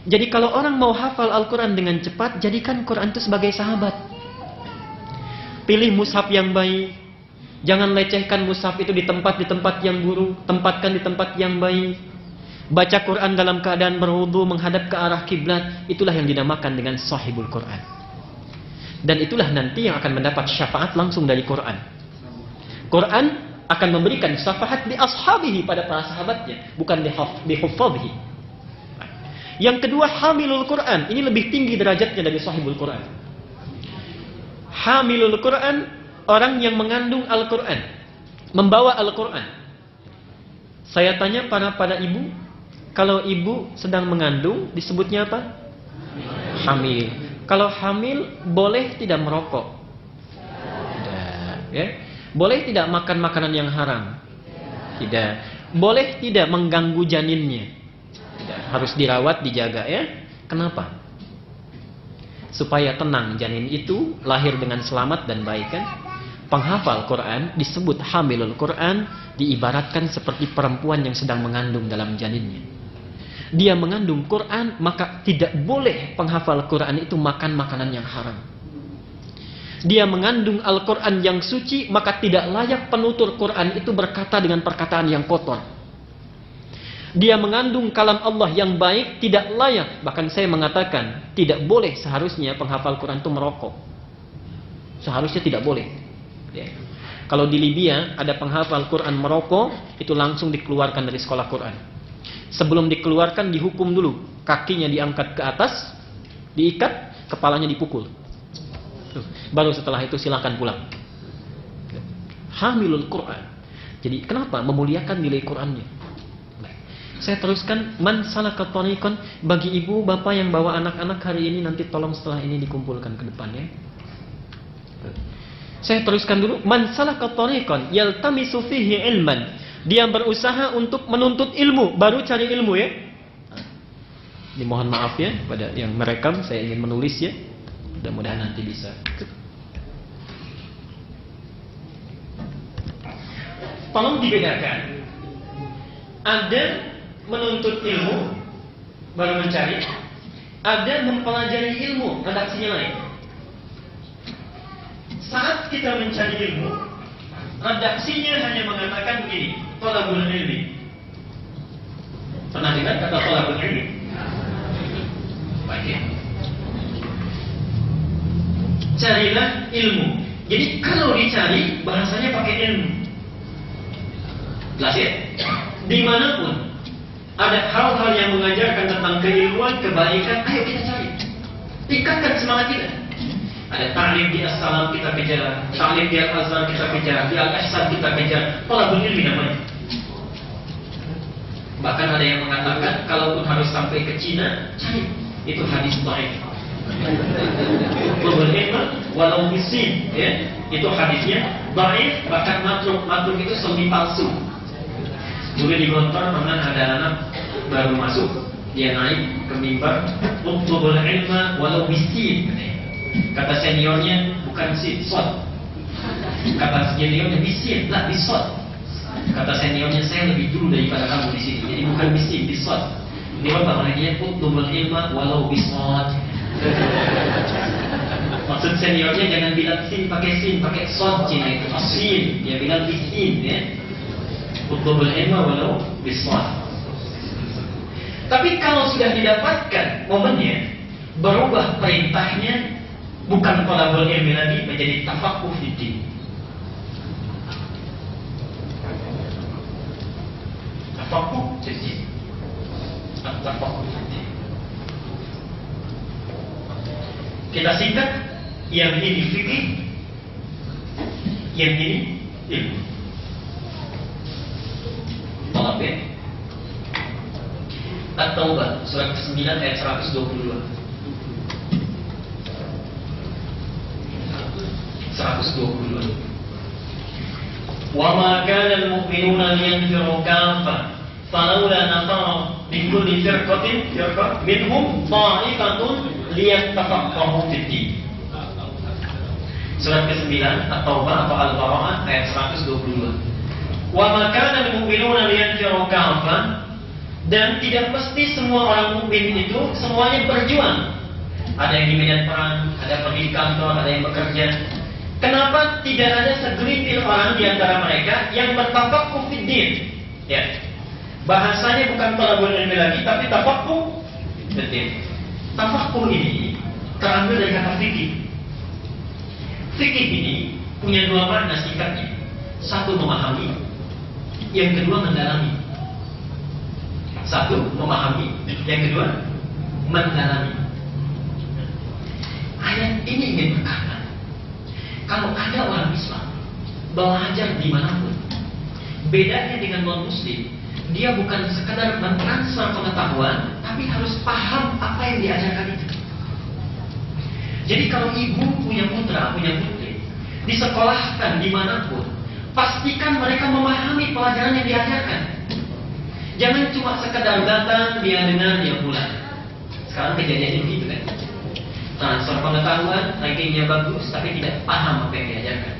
S1: Jadi kalau orang mau hafal Al-Quran dengan cepat, jadikan Quran itu sebagai sahabat. Pilih mushaf yang baik. Jangan lecehkan mushaf itu di tempat yang buruk. Tempatkan di tempat yang baik. Baca Quran dalam keadaan berwudu menghadap ke arah kiblat. Itulah yang dinamakan dengan Sahibul Quran. Dan itulah nanti yang akan mendapat syafaat langsung dari Quran. Quran akan memberikan syafaat di ashabihi pada para sahabatnya, bukan di huffadhihi. Yang kedua Hamilul Quran. Ini lebih tinggi derajatnya dari Sahibul Quran. Hamilul Quran, orang yang mengandung Al-Quran, membawa Al-Quran. Saya tanya pada ibu, kalau ibu sedang mengandung disebutnya apa? Hamil. Kalau hamil boleh tidak merokok? Tidak. Ya? Boleh tidak makan makanan yang haram? Tidak. Boleh tidak mengganggu janinnya? Tidak. Harus dirawat, dijaga ya. Kenapa? Supaya tenang janin itu, lahir dengan selamat dan baik kan? Penghafal Quran disebut Hamilul Quran, diibaratkan seperti perempuan yang sedang mengandung dalam janinnya. Dia mengandung Quran, maka tidak boleh penghafal Quran itu makan makanan yang haram. Dia mengandung Al-Quran yang suci, maka tidak layak penutur Quran itu berkata dengan perkataan yang kotor. Dia mengandung kalam Allah yang baik, tidak layak. Bahkan saya mengatakan, tidak boleh seharusnya penghafal Quran itu merokok. Seharusnya tidak boleh. Ya. Kalau di Libya ada penghafal Quran merokok, itu langsung dikeluarkan dari sekolah Quran. Sebelum dikeluarkan dihukum dulu. Kakinya diangkat ke atas, diikat, kepalanya dipukul. Baru setelah itu silakan pulang. Hamilul Quran. Jadi kenapa? Memuliakan nilai Qurannya. Saya teruskan, man salaka tariqan, bagi ibu bapak yang bawa anak-anak hari ini, nanti tolong setelah ini dikumpulkan ke depan ya. Saya teruskan dulu, man salaka tariqan yaltamisu fihi ilman, dia berusaha untuk menuntut ilmu, baru cari ilmu ya. Dimohon maaf ya pada yang merekam, saya ingin menulis ya. Mudah-mudahan nanti bisa. Tolong dibedakan. Ada menuntut ilmu baru mencari, ada mempelajari ilmu, redaksinya lain. Saat kita mencari ilmu, redaksinya hanya mengatakan begini, thalabul ilmi. Pernah dengar kata thalabul ilmi? Baik. Carilah ilmu. Jadi kalau dicari bahasanya pakai ilmu. Jelas ya? Dimanapun ada hal-hal yang mengajarkan tentang keilmuan, kebaikan, ayo kita cari. Tingkatkan semangat kita. Ada ta'lim di As-Salam kita kejar, ta'lim di Al-Azhar kita kejar, di Al-Ihsan kita kejar, thalabul ilmi namanya. Bahkan ada yang mengatakan kalaupun harus sampai ke Cina, cari. Itu hadis dhaif. Thalabul ilmi walau bisin, ya. Itu hadisnya dhaif, bahkan matruk itu semi palsu. Dulu di Gontor pernah ada anak baru masuk, dia naik ke mimbar, utlubul ilma walau bisin. Kata seniornya bukan sod. Kata seniornya bisin, lah bisod. Kata seniornya saya lebih dulu daripada kamu di sini. Jadi bukan bisin, bisod. Dia apa namanya? Utlubul ilma walau bisod. Maksud seniornya jangan bilang sin pakai sod Cina itu asin. Dia bilang bisin, ya. Utlubul ilma walau bisod. Tapi kalau sudah didapatkan momennya, berubah perintahnya, bukan thalabul ilmi lagi, menjadi tafaqquh fiddin. Tafaqquh fiddin. Tafaqquh fiddin. Kita singkat, yang ini fikih, yang ini ilmu. Tolak ya. At-Taubah surat ke-9 ayat 122. 122. Wa ma kana al-mu'minuna liyanfiru kaffah falawla nafara min kulli firqatin minhum ta'ifatun liyattafaqahu fid-din. Surat ke-9 At-Taubah atau Al-Bara'ah ayat 122. Wa ma kana al-mu'minuna liyanfiru kaffah, dan tidak mesti semua orang mukmin itu semuanya berjuang. Ada yang di medan perang, ada pergi kantor, ada yang bekerja. Kenapa tidak ada segelintir orang di antara mereka yang bertafaqquh fiddin? Ya. Bahasanya bukan thalabul ilmi lagi, tapi tafaqquh fiddin. Tafaqquh ini terambil dari kata fikih. Fikih ini punya dua makna singkatnya. Satu memahami, yang kedua mendalami. Satu memahami, yang kedua mendalami. Ayat ini ingin berkata, kalau ada orang Islam belajar dimanapun, bedanya dengan non-muslim, dia bukan sekadar mentransfer pengetahuan, tapi harus paham apa yang diajarkan itu. Jadi kalau ibu punya putra, punya putri, disekolahkan dimanapun, pastikan mereka memahami pelajaran yang diajarkan. Jangan cuma sekedar datang, dia dengar, dia pulang. Sekarang kejadiannya begitu kan. Transfer pengetahuan, rankingnya bagus, tapi tidak paham apa yang diajarkan.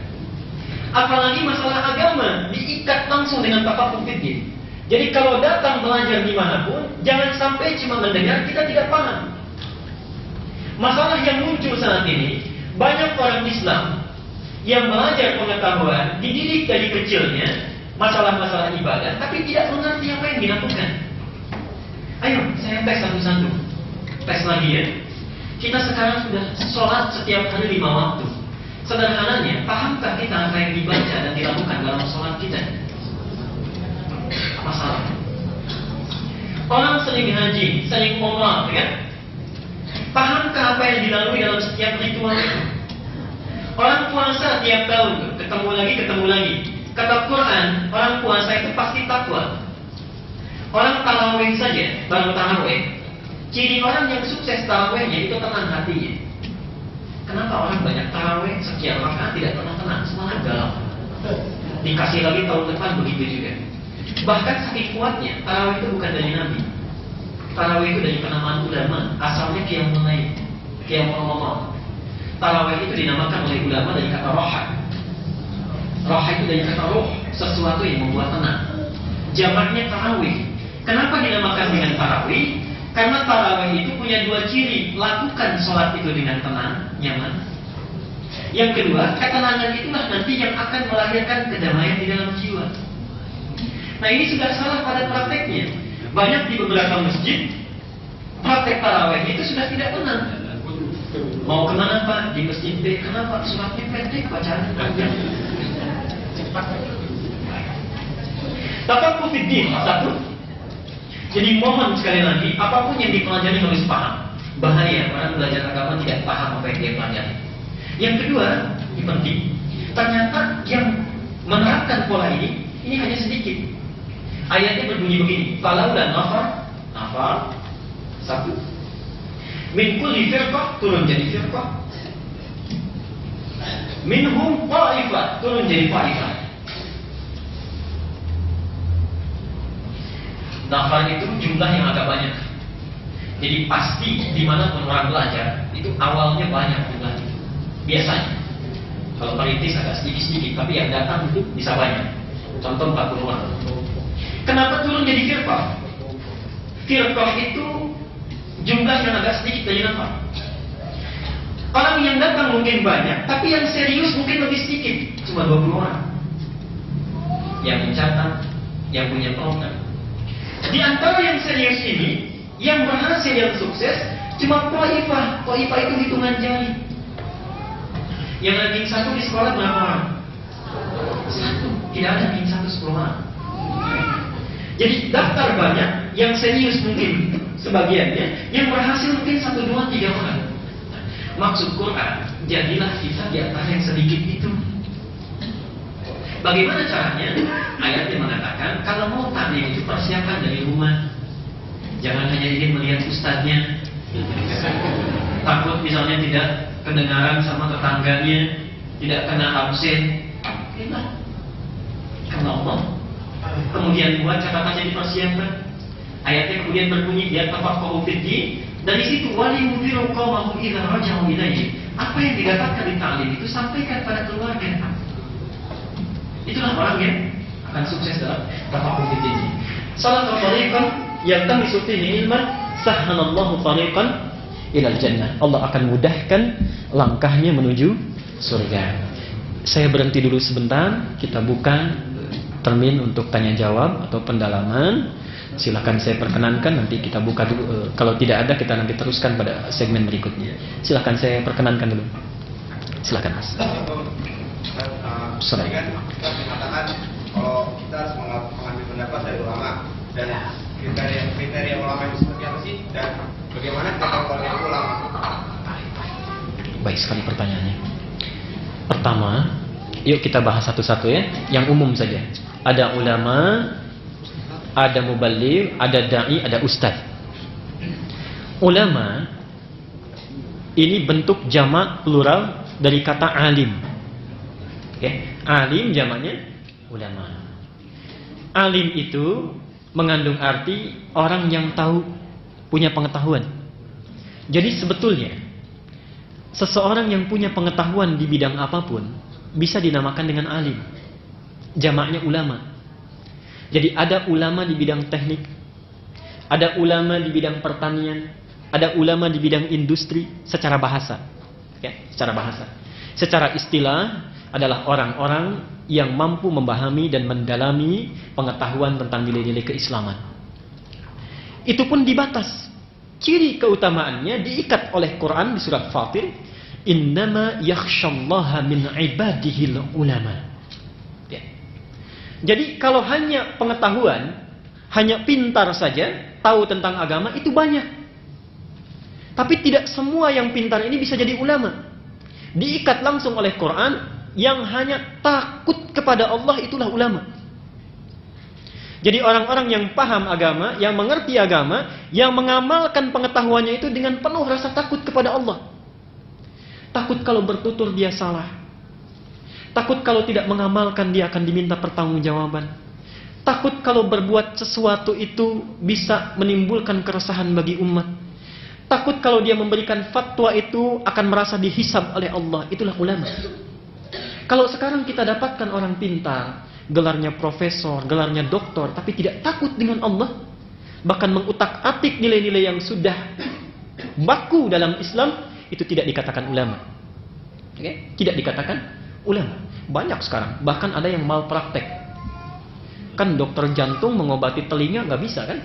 S1: Apalagi masalah agama diikat langsung dengan tafaqquh fiddin. Jadi kalau datang belajar dimanapun, jangan sampai cuma mendengar, kita tidak paham. Masalah yang muncul saat ini, banyak orang Islam yang belajar pengetahuan, dididik dari kecilnya, masalah-masalah ibadah, tapi tidak mengerti apa yang dilakukan. Ayo, saya tes satu-satu. Tes lagi ya. Kita sekarang sudah sholat setiap hari 5 waktu. Sederhananya, pahamkah kita apa yang dibaca dan dilakukan dalam sholat kita? Masalah. Orang sering haji, sering umrah, ya? Pahamkah apa yang dilalui dalam setiap ritual itu? Orang puasa tiap tahun, ketemu lagi. Kata Quran, orang puasa itu pasti takwa. Orang tarawih saja, baru tarawih. Ciri orang yang sukses tarawihnya itu tenang hatinya. Kenapa orang banyak tarawih sekian rakaat tidak pernah tenang, semangat galau. Dikasih lagi tahun depan begitu juga. Bahkan saking kuatnya, tarawih itu bukan dari Nabi. Tarawih itu dari penamaan ulama, asalnya qiyamul lail, qiyamul ramadan. Tarawih itu dinamakan oleh ulama dari kata roha. Roha itu dari kata roh, sesuatu yang membuat tenang. Jamaknya tarawih. Kenapa dinamakan dengan tarawih? Karena tarawih itu punya dua ciri. Lakukan sholat itu dengan tenang, nyaman. Yang kedua, ketenangan itulah nanti yang akan melahirkan kedamaian di dalam jiwa. Nah ini sudah salah pada prakteknya. Banyak di beberapa masjid, praktek tarawih itu sudah tidak tenang. Mau kemana Pak? Di masjid B. Kenapa? Sholatnya pendek, bacaan panjang. Tafaqquh fid din, satu. Jadi mohon sekali lagi, apapun yang dipelajari harus paham. Bahaya orang belajar agama tidak paham apa yang dia pelajari. Yang kedua, ini penting. Ternyata yang menerapkan pola ini hanya sedikit. Ayatnya berbunyi begini. Falau dan nafar, satu. Min kulli firqah, turun jadi firqah. Minhum ta'ifah, turun jadi ta'ifah. Nafar itu jumlah yang agak banyak. Jadi pasti dimanapun orang belajar itu awalnya banyak jumlahnya. Biasanya kalau perintis agak sedikit-sedikit, tapi yang datang itu bisa banyak. Contoh 40 orang. Kenapa turun jadi firqah? Firqah itu jumlah yang agak sedikit dari nafar. Orang yang datang mungkin banyak, tapi yang serius mungkin lebih sedikit, cuma 20 orang. Yang mencatat, yang punya program. Di antara yang serius ini, yang berhasil, yang sukses, cuma ta'ifah. Ta'ifah itu hitungan jari. Yang ranking 1 di sekolah berapa orang? 1. Tidak ada ranking 1 10 orang. Jadi daftar banyak, yang serius mungkin sebagiannya, yang berhasil mungkin 1, 2, 3 orang. Maksud Quran, jadilah kita di antara yang sedikit itu. Bagaimana caranya? Ayatnya mengatakan, kalau mau taklim itu persiapkan dari rumah. Jangan hanya ingin melihat ustadznya. Takut misalnya tidak kedengaran sama tetangganya, tidak kena absen. Karena Allah. Kemudian buat catatannya dipersiapkan. Ayatnya kemudian berbunyi, ya tafaqquhu fid din. Dari situ wali mudhiru qawmahu idza raja'u ilaihi. Apa yang didapatkan di taklim itu sampaikan pada keluarga. Itulah orang yang akan sukses dalam tafaqquh fid din. Salah satu tariqah yang tamisu fihi ilman, sahhalallahu tariqan ilal jannah. Allah akan mudahkan langkahnya menuju surga. Saya berhenti dulu sebentar, kita buka termin untuk tanya jawab atau pendalaman. Silakan saya perkenankan, nanti kita buka dulu. Kalau tidak ada, kita nanti teruskan pada segmen berikutnya. Silakan saya perkenankan dulu. Silakan Mas.
S2: Tadi kan kita mengatakan kalau kita harus mengambil pendapat dari ulama, dan kriteria ulama itu seperti apa sih, dan bagaimana kita mengetahui itu ulama?
S1: Baik sekali pertanyaannya. Pertama, yuk kita bahas satu-satu ya, yang umum saja. Ada ulama, ada muballigh, ada dai, ada ustadz. Ulama ini bentuk jamak plural dari kata alim. Okay. Alim jamaknya ulama. Alim itu mengandung arti orang yang tahu, punya pengetahuan. Jadi sebetulnya seseorang yang punya pengetahuan di bidang apapun bisa dinamakan dengan alim. Jamaknya ulama. Jadi ada ulama di bidang teknik, ada ulama di bidang pertanian, ada ulama di bidang industri secara bahasa. Okay. Secara bahasa. Secara istilah adalah orang-orang yang mampu memahami dan mendalami pengetahuan tentang nilai-nilai keislaman. Itu pun dibatas. Ciri keutamaannya diikat oleh Quran di surat Fatir, innama yakhshallaha min ibadihil ulama. Ya. Jadi kalau hanya pengetahuan, hanya pintar saja, tahu tentang agama, itu banyak. Tapi tidak semua yang pintar ini bisa jadi ulama. Diikat langsung oleh Quran, yang hanya takut kepada Allah itulah ulama. Jadi orang-orang yang paham agama, yang mengerti agama, yang mengamalkan pengetahuannya itu dengan penuh rasa takut kepada Allah. Takut kalau bertutur dia salah. Takut kalau tidak mengamalkan dia akan diminta pertanggungjawaban. Takut kalau berbuat sesuatu itu bisa menimbulkan keresahan bagi umat. Takut kalau dia memberikan fatwa itu akan merasa dihisab oleh Allah. Itulah ulama. Kalau sekarang kita dapatkan orang pintar, gelarnya profesor, gelarnya doktor, tapi tidak takut dengan Allah, bahkan mengutak-atik nilai-nilai yang sudah baku dalam Islam, itu tidak dikatakan ulama. Okay? Tidak dikatakan ulama. Banyak sekarang, bahkan ada yang malpraktek. Kan dokter jantung mengobati telinga nggak bisa kan?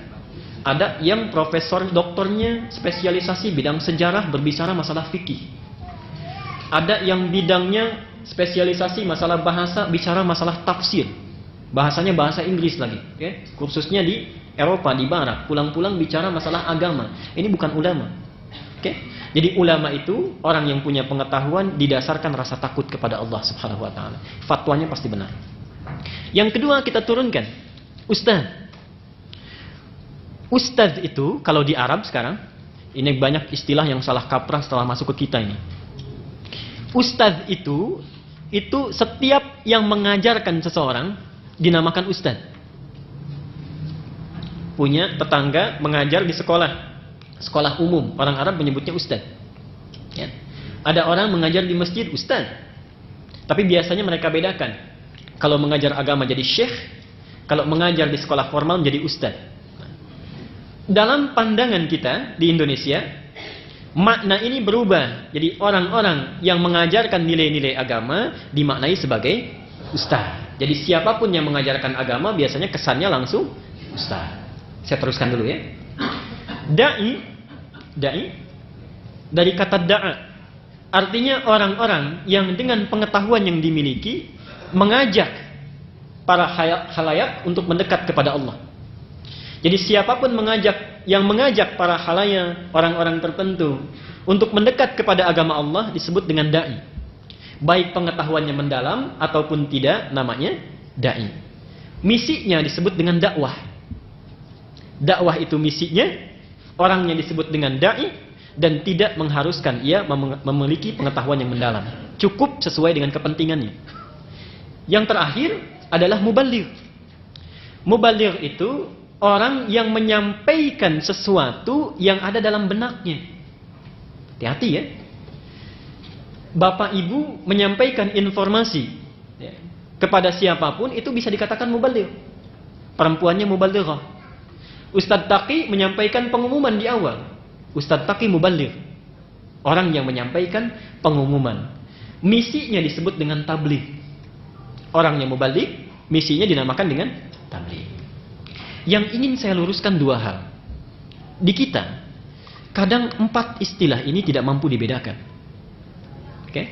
S1: Ada yang profesor doktornya spesialisasi bidang sejarah, berbicara masalah fikih. Ada yang bidangnya spesialisasi masalah bahasa, bicara masalah tafsir. Bahasanya bahasa Inggris lagi, ya. Kursusnya di Eropa, di Barat, pulang-pulang bicara masalah agama. Ini bukan ulama. Oke. Jadi ulama itu orang yang punya pengetahuan didasarkan rasa takut kepada Allah Subhanahu wa taala. Fatwanya pasti benar. Yang kedua kita turunkan ustaz. Ustaz itu kalau di Arab sekarang ini banyak istilah yang salah kaprah setelah masuk ke kita ini. Ustaz itu setiap yang mengajarkan seseorang dinamakan ustaz. Punya tetangga mengajar di sekolah umum, orang Arab menyebutnya ustaz. Ya. Ada orang mengajar di masjid ustaz. Tapi biasanya mereka bedakan. Kalau mengajar agama jadi syekh, kalau mengajar di sekolah formal menjadi ustaz. Dalam pandangan kita di Indonesia, makna ini berubah. Jadi orang-orang yang mengajarkan nilai-nilai agama dimaknai sebagai ustaz. Jadi siapapun yang mengajarkan agama biasanya kesannya langsung ustaz. Saya teruskan dulu ya. Da'i dari kata da'a, artinya orang-orang yang dengan pengetahuan yang dimiliki mengajak para khalayak untuk mendekat kepada Allah. Jadi siapapun yang mengajak para khalayak, orang-orang tertentu untuk mendekat kepada agama Allah disebut dengan da'i. Baik pengetahuannya mendalam ataupun tidak, namanya da'i. Misinya disebut dengan dakwah. Dakwah itu misinya, orangnya disebut dengan da'i dan tidak mengharuskan ia memiliki pengetahuan yang mendalam. Cukup sesuai dengan kepentingannya. Yang terakhir adalah muballigh. Muballigh itu orang yang menyampaikan sesuatu yang ada dalam benaknya. Hati-hati ya. Bapak ibu menyampaikan informasi ya, kepada siapapun itu bisa dikatakan muballigh. Perempuannya muballighah. Ustadz Taqi menyampaikan pengumuman di awal. Ustadz Taqi muballigh. Orang yang menyampaikan pengumuman. Misinya disebut dengan tabligh. Orang yang muballigh, misinya dinamakan dengan tabligh. Yang ingin saya luruskan dua hal. Di kita, kadang 4 istilah ini tidak mampu dibedakan. Oke?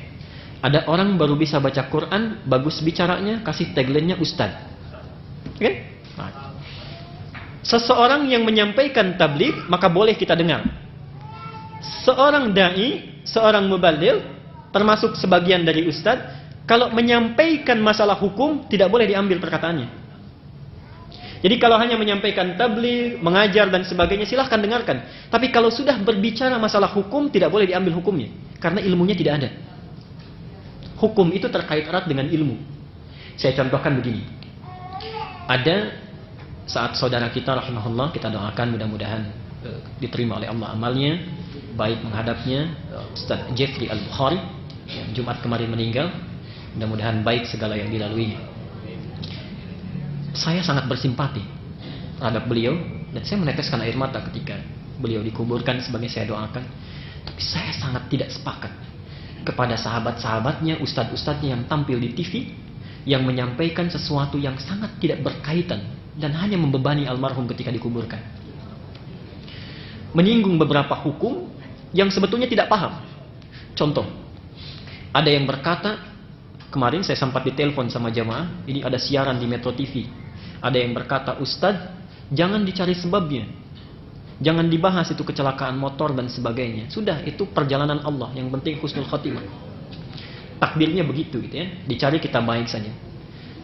S1: Ada orang baru bisa baca Quran, bagus bicaranya, kasih tagline-nya ustaz. Oke? Nah. Seseorang yang menyampaikan tabligh, maka boleh kita dengar. Seorang da'i, seorang muballigh, termasuk sebagian dari ustaz, kalau menyampaikan masalah hukum, tidak boleh diambil perkataannya. Jadi kalau hanya menyampaikan tabligh, mengajar dan sebagainya, silahkan dengarkan. Tapi kalau sudah berbicara masalah hukum, tidak boleh diambil hukumnya. Karena ilmunya tidak ada. Hukum itu terkait erat dengan ilmu. Saya contohkan begini. Ada saat saudara kita rahimahullah, kita doakan mudah-mudahan diterima oleh Allah amalnya, baik menghadapnya Ustaz Jeffrey Al-Bukhari yang Jumat kemarin meninggal. Mudah-mudahan baik segala yang dilaluinya. Saya sangat bersimpati terhadap beliau dan saya meneteskan air mata ketika beliau dikuburkan sebagai saya doakan. Tapi saya sangat tidak sepakat kepada sahabat-sahabatnya, ustadz-ustadznya yang tampil di TV yang menyampaikan sesuatu yang sangat tidak berkaitan dan hanya membebani almarhum ketika dikuburkan. Menyinggung beberapa hukum yang sebetulnya tidak paham. Contoh, ada yang berkata, kemarin saya sempat ditelepon sama jamaah, ini ada siaran di Metro TV. Ada yang berkata, Ustadz, jangan dicari sebabnya. Jangan dibahas itu kecelakaan motor dan sebagainya. Sudah, itu perjalanan Allah. Yang penting husnul khatimah. Takdirnya begitu gitu ya. Dicari kita baik saja.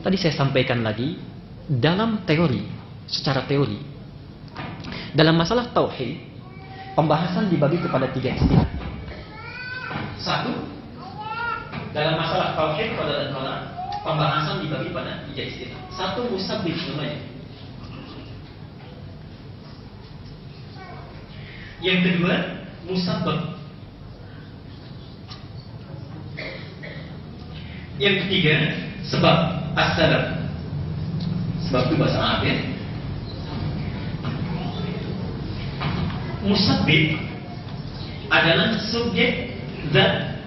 S1: Tadi saya sampaikan lagi, dalam teori, secara teori, dalam masalah tauhid, pembahasan dibagi kepada 3 istilah. 1, dalam masalah tauhid pada pembahasan dibagi pada 3 istilah. 1, musabbib namanya. Yang kedua, musabbab. Yang ketiga, sebab, as-sabab. Sebab itu bahasa Arab ya. Musabbib adalah subjek zat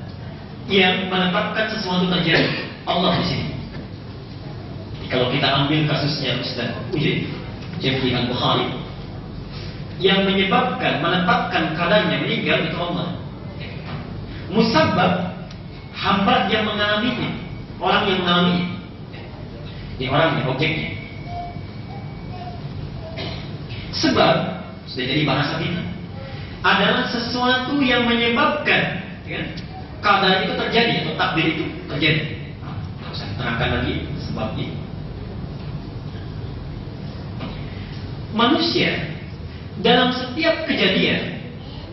S1: yang menetapkan sesuatu terjadi. Allah di sini. Kalau kita ambil kasusnya Ustaz Jeffrey Al-Bukhari, yang menyebabkan, menetapkan kadarnya meninggal itu Allah. Musabbab, hamba yang mengalaminya, orang yang mengalami. Jadi orangnya, objeknya. Sebab sudah jadi bahasa kita adalah sesuatu yang menyebabkan, ya, keadaan itu terjadi atau takdir itu terjadi. Nah, saya terangkan lagi sebab ini. Manusia dalam setiap kejadian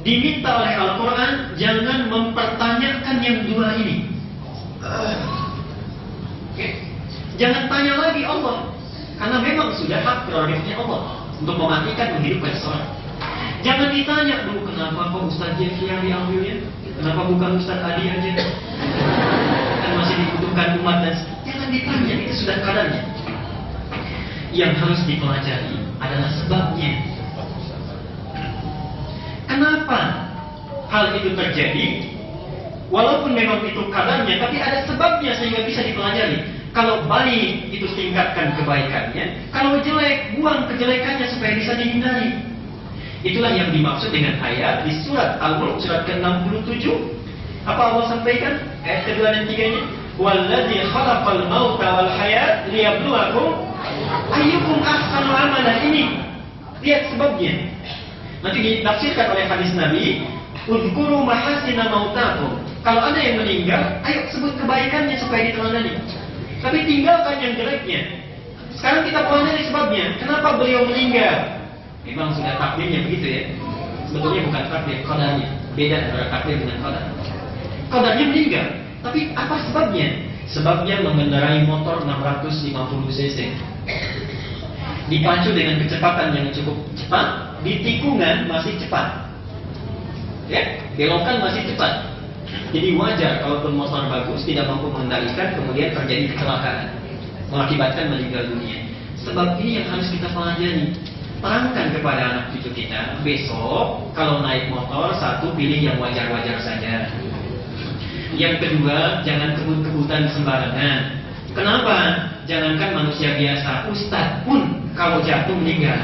S1: diminta oleh Al-Quran jangan mempertanyakan yang dua ini. Jangan tanya lagi Allah, karena memang sudah hak prerogatifnya Allah untuk mematikan, menghidupkan seseorang. Jangan ditanya dulu kenapa kok Ustaz Jeffrey yang diambilnya, kenapa bukan Ustaz Adi aja, kan masih dibutuhkan umat. Dan jangan ditanya, itu sudah kadarnya. Yang harus dipelajari adalah sebabnya. Kenapa hal itu terjadi? Walaupun memang itu kadarnya, tapi ada sebabnya sehingga bisa dipelajari. Kalau baik, itu tingkatkan kebaikannya. Kalau jelek, buang kejelekannya supaya bisa dihindari. Itulah yang dimaksud dengan ayat di surat Al-Mulk, surat ke-67. Apa Allah sampaikan? Ayat kedua dan tiganya. Walladzi khalaqal mauta wal hayat liyabluwakum ayyukum ahsanu amala. Ini lihat sebabnya. Nanti ditafsirkan oleh hadis Nabi, udhkuru mahasina mautakum. Kalau ada yang meninggal, ayo sebut kebaikannya supaya diteladani. Tapi tinggalkan yang jeleknya. Sekarang kita pelajari sebabnya. Kenapa beliau meninggal? Memang sudah takdirnya begitu ya. Sebetulnya bukan takdir, qadarnya. Beda antara takdir dengan qadar. Qadarnya meninggal. Tapi apa sebabnya? Sebabnya mengendarai motor 650 cc. Dipacu dengan kecepatan yang cukup cepat, di tikungan masih cepat. Ya, belokan masih cepat. Jadi wajar kalaupun motor bagus tidak mampu mengendalikan, kemudian terjadi kecelakaan, mengakibatkan meninggal dunia. Sebab ini yang harus kita pelajari. Terangkan kepada anak cucu kita, besok kalau naik motor, satu, pilih yang wajar-wajar saja. Yang kedua, jangan kebut-kebutan sembarangan. Kenapa? Jangankan manusia biasa, ustadz pun kalau jatuh meninggal.